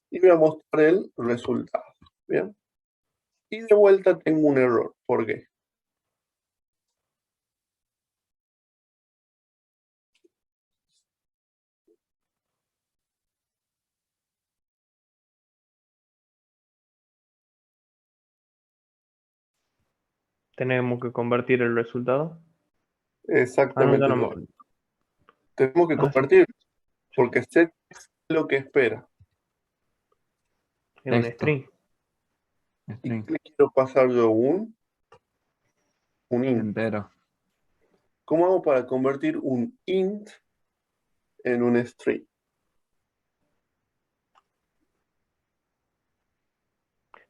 y voy a mostrar el resultado. ¿Bien? Y de vuelta tengo un error. ¿Por qué? Tenemos que convertir el resultado. Exactamente. Ya no me- Tenemos que sí. convertir, porque set es lo que espera. En un Texto. string. ¿Y String qué le quiero pasar yo? Un int. entero. ¿Cómo hago para convertir un int en un string?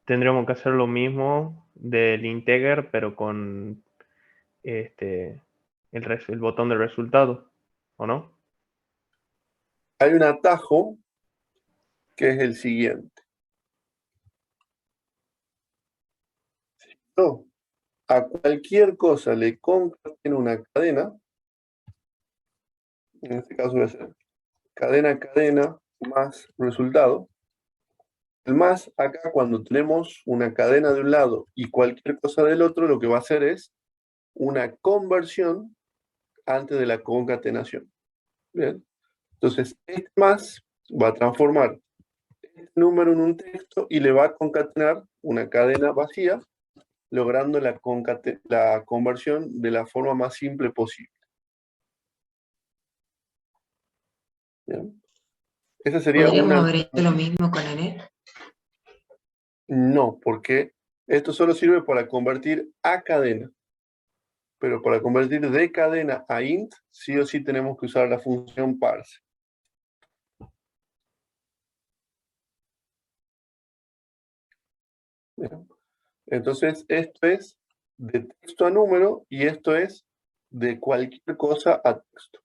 Tendríamos que hacer lo mismo del integer, pero con el botón de resultado, ¿o no? Hay un atajo que es el siguiente. Si yo a cualquier cosa le concateno una cadena, en este caso voy a hacer cadena más resultado. El más acá, cuando tenemos una cadena de un lado y cualquier cosa del otro, lo que va a hacer es una conversión antes de la concatenación. Bien. Entonces, este más va a transformar este número en un texto y le va a concatenar una cadena vacía, logrando la conversión de la forma más simple posible. Bien. Esa sería ¿Podríamos una... haber hecho lo mismo con N? No, porque esto solo sirve para convertir a cadena. Pero para convertir de cadena a int, sí o sí tenemos que usar la función parse. Bien. Entonces, esto es de texto a número y esto es de cualquier cosa a texto.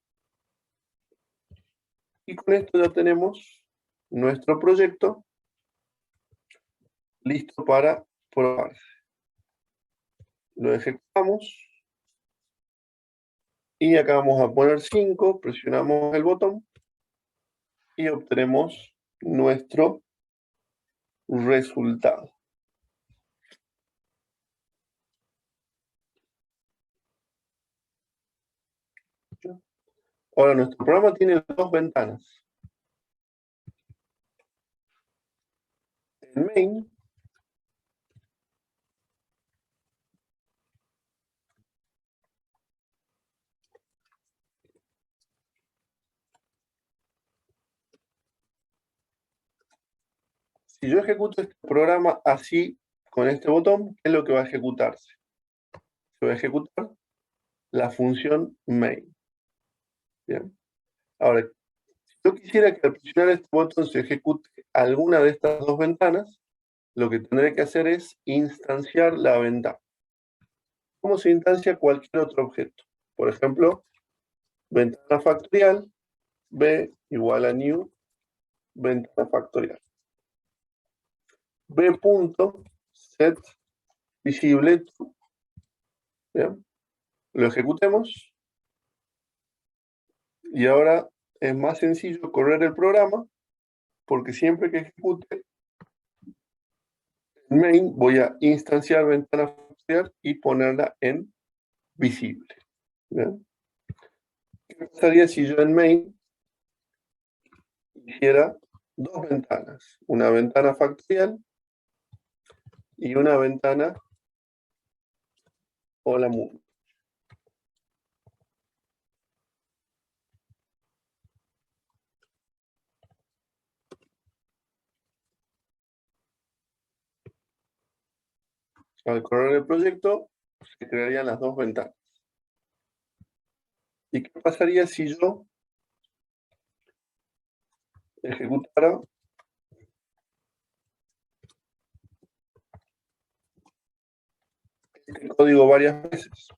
Y con esto ya tenemos nuestro proyecto listo para probarse. Lo ejecutamos y acá vamos a poner 5, presionamos el botón y obtenemos nuestro resultado. Ahora, nuestro programa tiene dos ventanas. En main, si yo ejecuto este programa así, con este botón, ¿qué es lo que va a ejecutarse? Se va a ejecutar la función main. Bien. Ahora, si yo quisiera que al presionar este botón se ejecute alguna de estas dos ventanas, lo que tendré que hacer es instanciar la ventana. ¿Cómo se instancia cualquier otro objeto? Por ejemplo, ventana factorial, b igual a new, ventana factorial. b.set visible. Bien. Lo ejecutemos. Y ahora es más sencillo correr el programa, porque siempre que ejecute en main voy a instanciar ventana factorial y ponerla en visible. ¿Bien? ¿Qué pasaría si yo en main hiciera dos ventanas? Una ventana factorial y una ventana hola mundo. Al correr el proyecto se crearían las dos ventanas. ¿Y qué pasaría si yo ejecutara este código varias veces?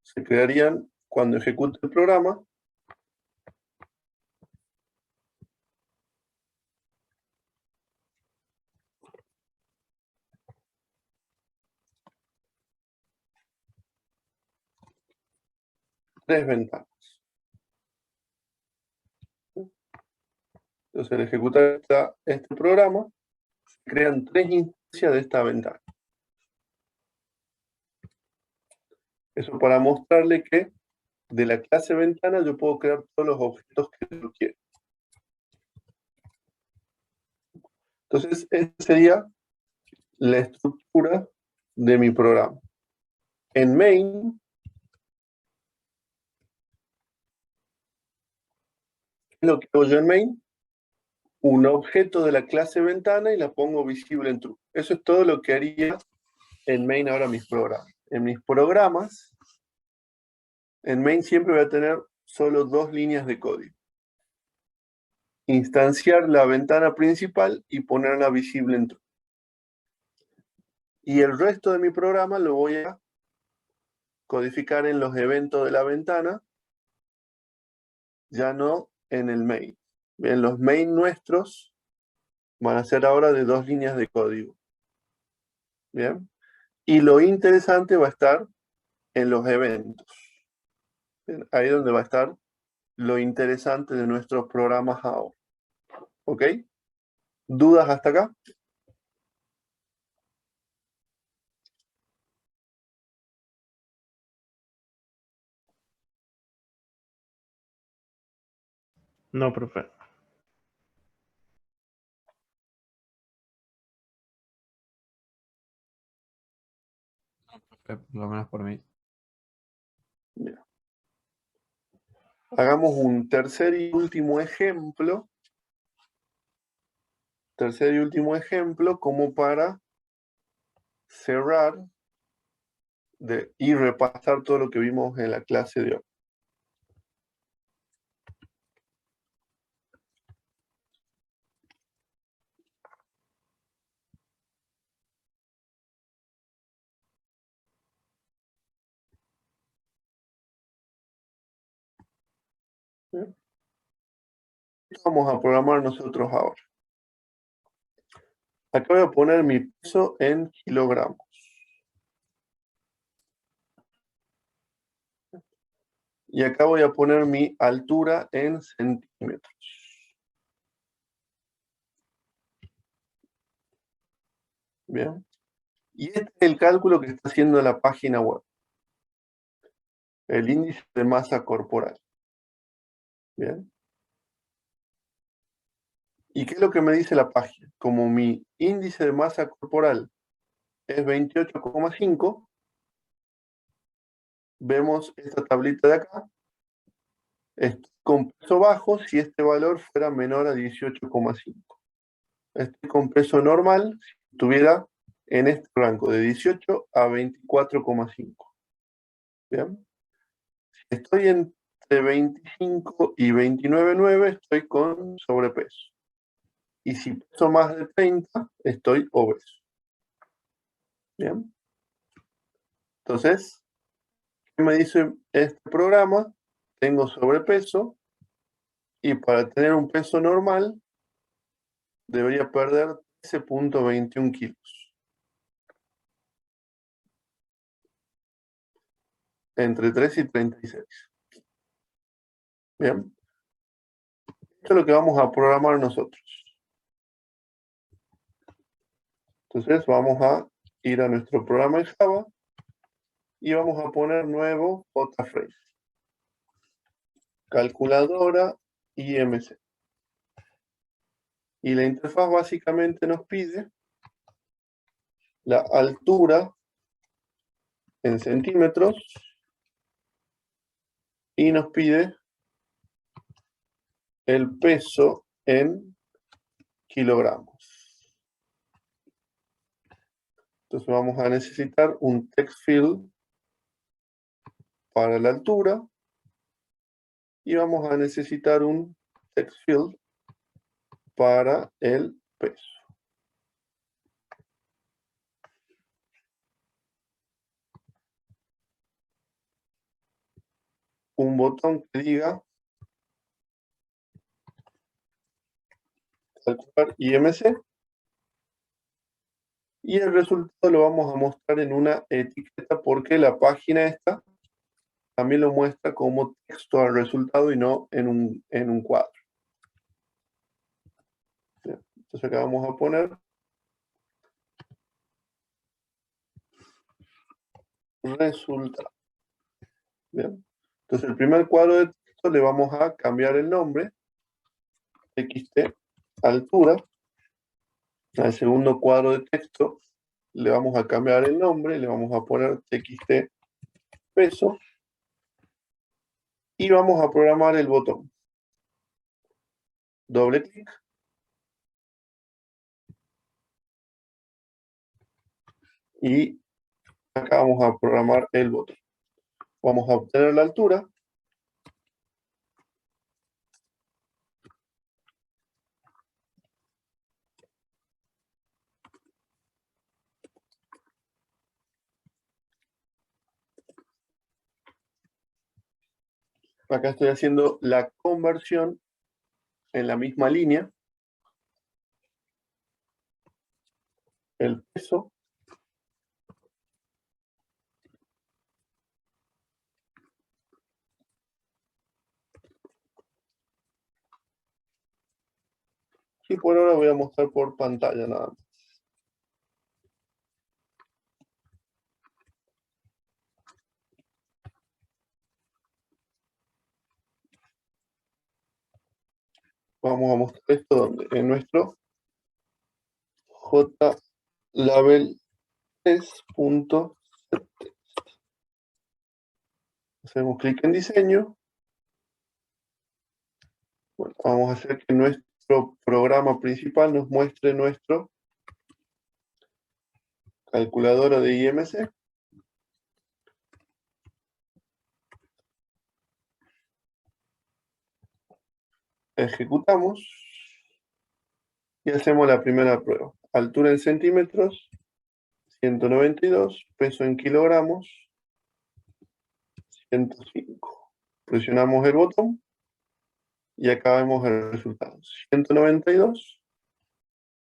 Se crearían, cuando ejecute el programa, tres ventanas. Entonces, al ejecutar este programa, se crean tres instancias de esta ventana. Eso para mostrarle que de la clase ventana yo puedo crear todos los objetos que yo quiero. Entonces, esa sería la estructura de mi programa. En main, ¿qué es lo que hago yo en main? Un objeto de la clase ventana y la pongo visible en true. Eso es todo lo que haría en main ahora mis programas. En mis programas, en main siempre voy a tener solo 2 líneas de código. Instanciar la ventana principal y ponerla visible en true. Y el resto de mi programa lo voy a codificar en los eventos de la ventana, ya no en el main. Bien, los main nuestros van a ser ahora de 2 líneas de código. Bien. Y lo interesante va a estar en los eventos. Bien, ahí donde va a estar lo interesante de nuestros programas ahora. ¿Ok? ¿Dudas hasta acá? No, profe. Por lo menos por mí. Bien. Hagamos un tercer y último ejemplo. Tercer y último ejemplo como para cerrar y repasar todo lo que vimos en la clase de hoy. ¿Bien? Vamos a programar nosotros ahora. Acá voy a poner mi peso en kilogramos. Y acá voy a poner mi altura en centímetros. Bien. Y este es el cálculo que está haciendo la página web. El índice de masa corporal. Bien. ¿Y qué es lo que me dice la página? Como mi índice de masa corporal es 28,5, vemos esta tablita de acá. Estoy con peso bajo si este valor fuera menor a 18,5. Estoy con peso normal si estuviera en este rango de 18 a 24,5. Bien. Si estoy entre 25 y 29,9, estoy con sobrepeso. Y si peso más de 30, estoy obeso. Bien. Entonces, ¿qué me dice este programa? Tengo sobrepeso y para tener un peso normal debería perder 13,21 kilos. Entre 3 y 36. Bien. Esto es lo que vamos a programar nosotros. Entonces vamos a ir a nuestro programa en Java y vamos a poner nuevo JFrame. Calculadora IMC. Y la interfaz básicamente nos pide la altura en centímetros y nos pide el peso en kilogramos. Entonces vamos a necesitar un text field para la altura y vamos a necesitar un text field para el peso. Un botón que diga calcular IMC y el resultado lo vamos a mostrar en una etiqueta porque la página esta también lo muestra como texto al resultado y no en un cuadro. Bien. Entonces acá vamos a poner resultado. Bien. Entonces el primer cuadro de texto le vamos a cambiar el nombre, xt altura, Al segundo cuadro de texto le vamos a cambiar el nombre, le vamos a poner txt peso y vamos a programar el botón. Doble clic. Y acá vamos a programar el botón. Vamos a obtener la altura. Acá estoy haciendo la conversión en la misma línea. El peso. Y por ahora voy a mostrar por pantalla nada más. Vamos a mostrar esto donde en nuestro JLabel test.set. Hacemos clic en diseño. Bueno, vamos a hacer que nuestro programa principal nos muestre nuestro calculadora de IMC. Ejecutamos y hacemos la primera prueba. Altura en centímetros, 192, peso en kilogramos, 105. Presionamos el botón y acá vemos el resultado. 192,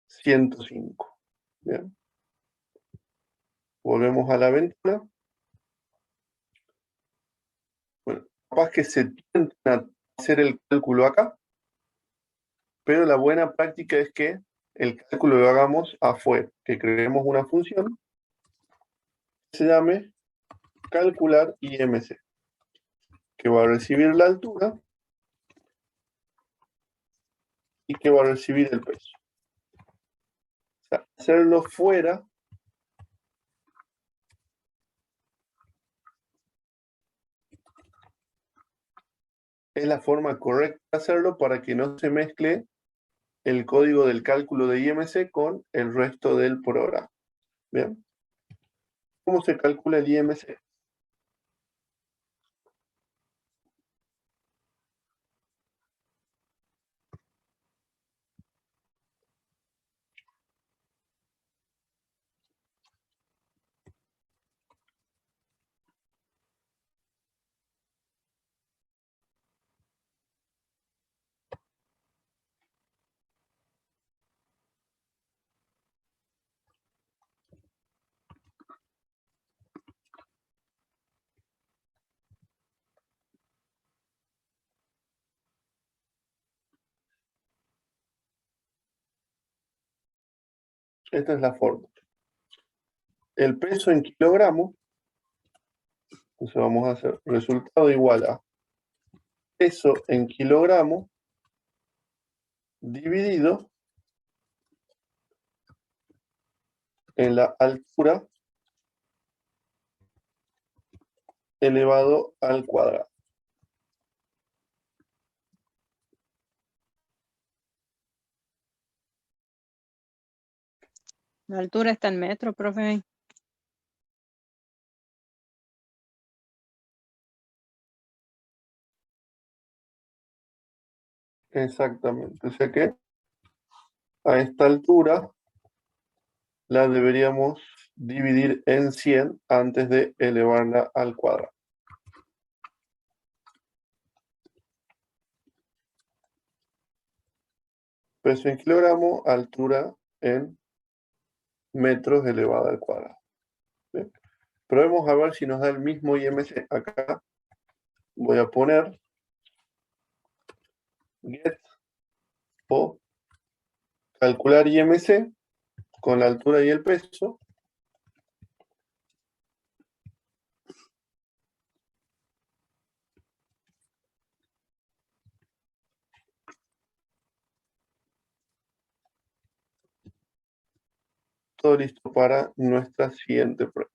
105. Bien. Volvemos a la ventana. Bueno, capaz que se tienden a hacer el cálculo acá, pero la buena práctica es que el cálculo lo hagamos afuera, que creemos una función que se llame calcular IMC, que va a recibir la altura y que va a recibir el peso. O sea, hacerlo fuera es la forma correcta de hacerlo para que no se mezcle el código del cálculo de IMC con el resto del programa. Bien. ¿Cómo se calcula el IMC? Esta es la fórmula. El peso en kilogramos, entonces vamos a hacer resultado igual a peso en kilogramos dividido en la altura elevado al cuadrado. La altura está en metro, profe. Exactamente. O sea que a esta altura la deberíamos dividir en 100 antes de elevarla al cuadrado. Peso en kilogramos, altura en metros elevado al cuadrado. Bien. Probemos a ver si nos da el mismo IMC. Acá voy a poner get o calcular IMC con la altura y el peso. todo listo para nuestra siguiente prueba.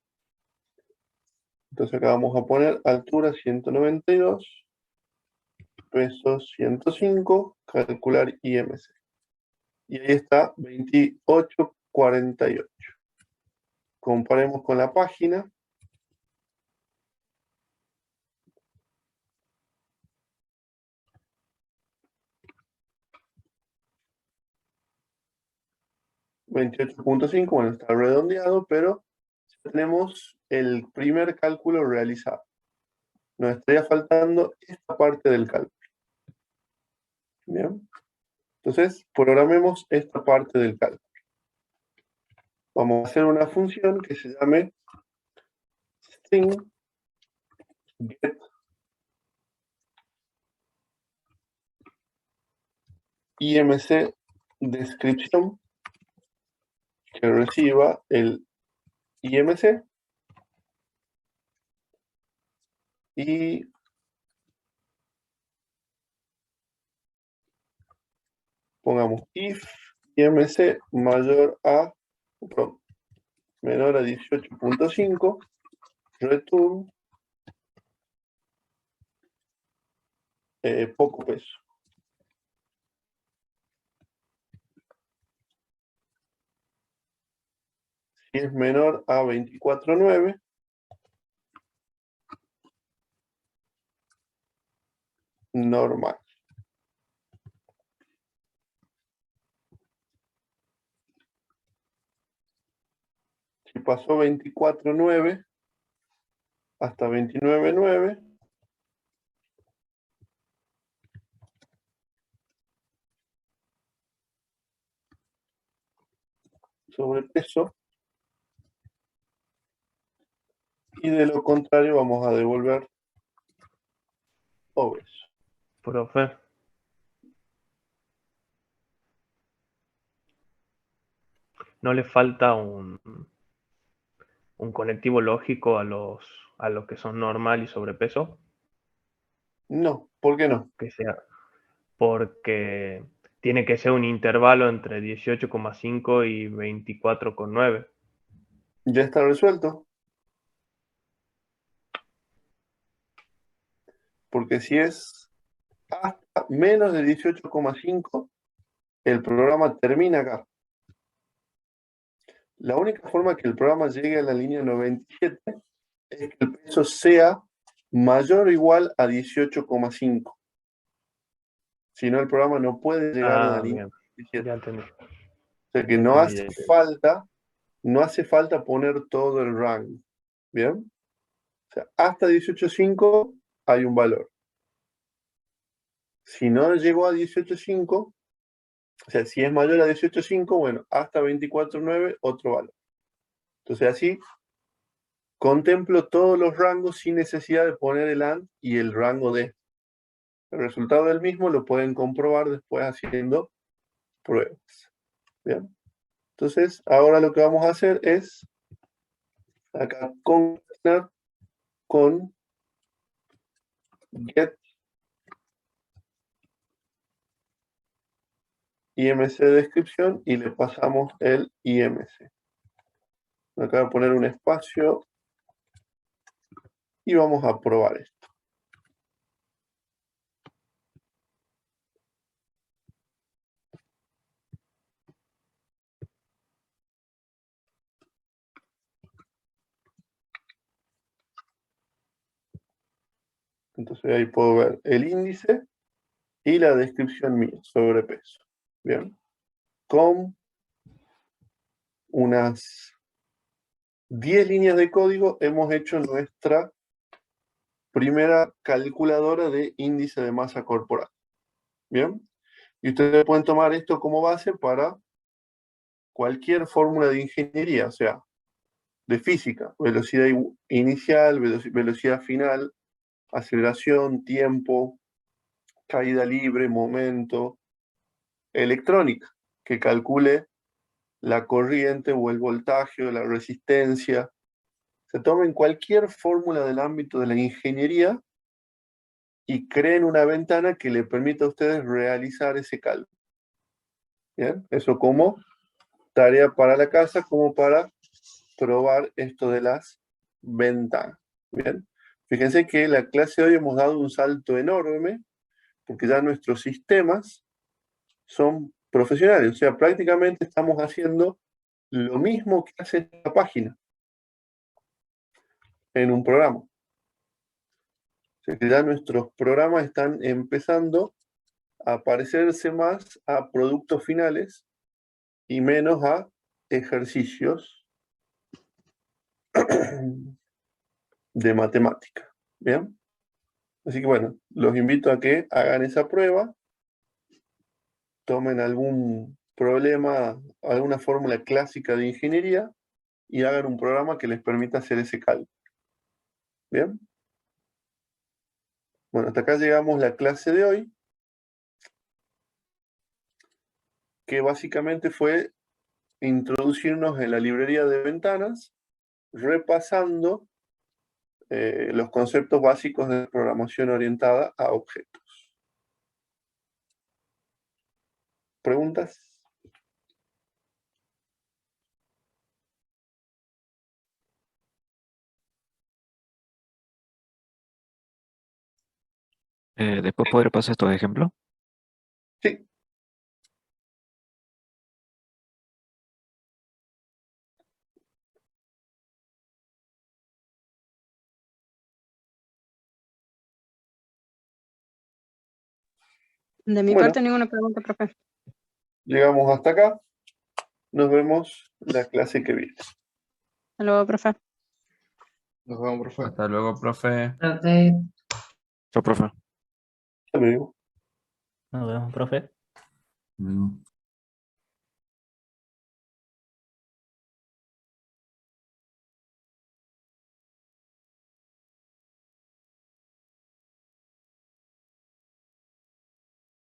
Entonces acá vamos a poner altura 192, peso 105, calcular IMC. Y ahí está 28,48. Comparemos con la página. $28.5, bueno, está redondeado, pero ya tenemos el primer cálculo realizado. Nos estaría faltando esta parte del cálculo. Bien. Entonces, programemos esta parte del cálculo. Vamos a hacer una función que se llame string get IMC description, que reciba el IMC y pongamos if IMC mayor a, perdón, menor a 18.5, return poco peso. Si es menor a 24,9, normal. Si pasó 24,9 hasta 29,9, sobrepeso, y de lo contrario vamos a devolver obeso. Profe, ¿no le falta un conectivo lógico a los que son normal y sobrepeso? No, ¿por qué no? Que sea, porque tiene que ser un intervalo entre 18,5 y 24,9. Ya está resuelto. Porque si es hasta menos de 18,5, el programa termina acá. La única forma que el programa llegue a la línea 97 es que el peso sea mayor o igual a 18,5. Si no, el programa no puede llegar a la línea Bien, 97. ya entendí. O sea que no hace falta poner todo el rango. ¿Bien? O sea, hasta 18,5 hay un valor. Si no llegó a 18,5, o sea, si es mayor a 18,5, bueno, hasta 24,9 otro valor. Entonces así contemplo todos los rangos sin necesidad de poner el AND y el rango D. El resultado del mismo lo pueden comprobar después haciendo pruebas. ¿Bien? Entonces, ahora lo que vamos a hacer es acá concatenar con get IMC descripción y le pasamos el IMC. Acá voy a poner un espacio y vamos a probar esto. Entonces ahí puedo ver el índice y la descripción mía, sobrepeso. Bien. Con unas 10 líneas de código hemos hecho nuestra primera calculadora de índice de masa corporal. Bien. Y ustedes pueden tomar esto como base para cualquier fórmula de ingeniería, o sea, de física, velocidad inicial, velocidad final, aceleración, tiempo, caída libre, momento, electrónica, que calcule la corriente o el voltaje o la resistencia. Se tomen cualquier fórmula del ámbito de la ingeniería y creen una ventana que le permita a ustedes realizar ese cálculo. ¿Bien? Eso como tarea para la casa como para probar esto de las ventanas. Bien, fíjense que en la clase de hoy hemos dado un salto enorme porque ya nuestros sistemas son profesionales, o sea, prácticamente estamos haciendo lo mismo que hace esta página en un programa. O sea, que ya nuestros programas están empezando a parecerse más a productos finales y menos a ejercicios de matemática. ¿Bien? Así que bueno, los invito a que hagan esa prueba, tomen algún problema, alguna fórmula clásica de ingeniería y hagan un programa que les permita hacer ese cálculo. ¿Bien? Bueno, hasta acá llegamos la clase de hoy, que básicamente fue introducirnos en la librería de ventanas, repasando los conceptos básicos de programación orientada a objetos. ¿Preguntas? Después podré pasar estos ejemplos. Sí. De mi Bueno. parte, ninguna pregunta, profe. Llegamos hasta acá. Nos vemos la clase que viene. Hasta luego, profe. Nos vemos, profe. Hasta luego, profe. Chao, profe. Hasta luego. Nos vemos, profe. Mm.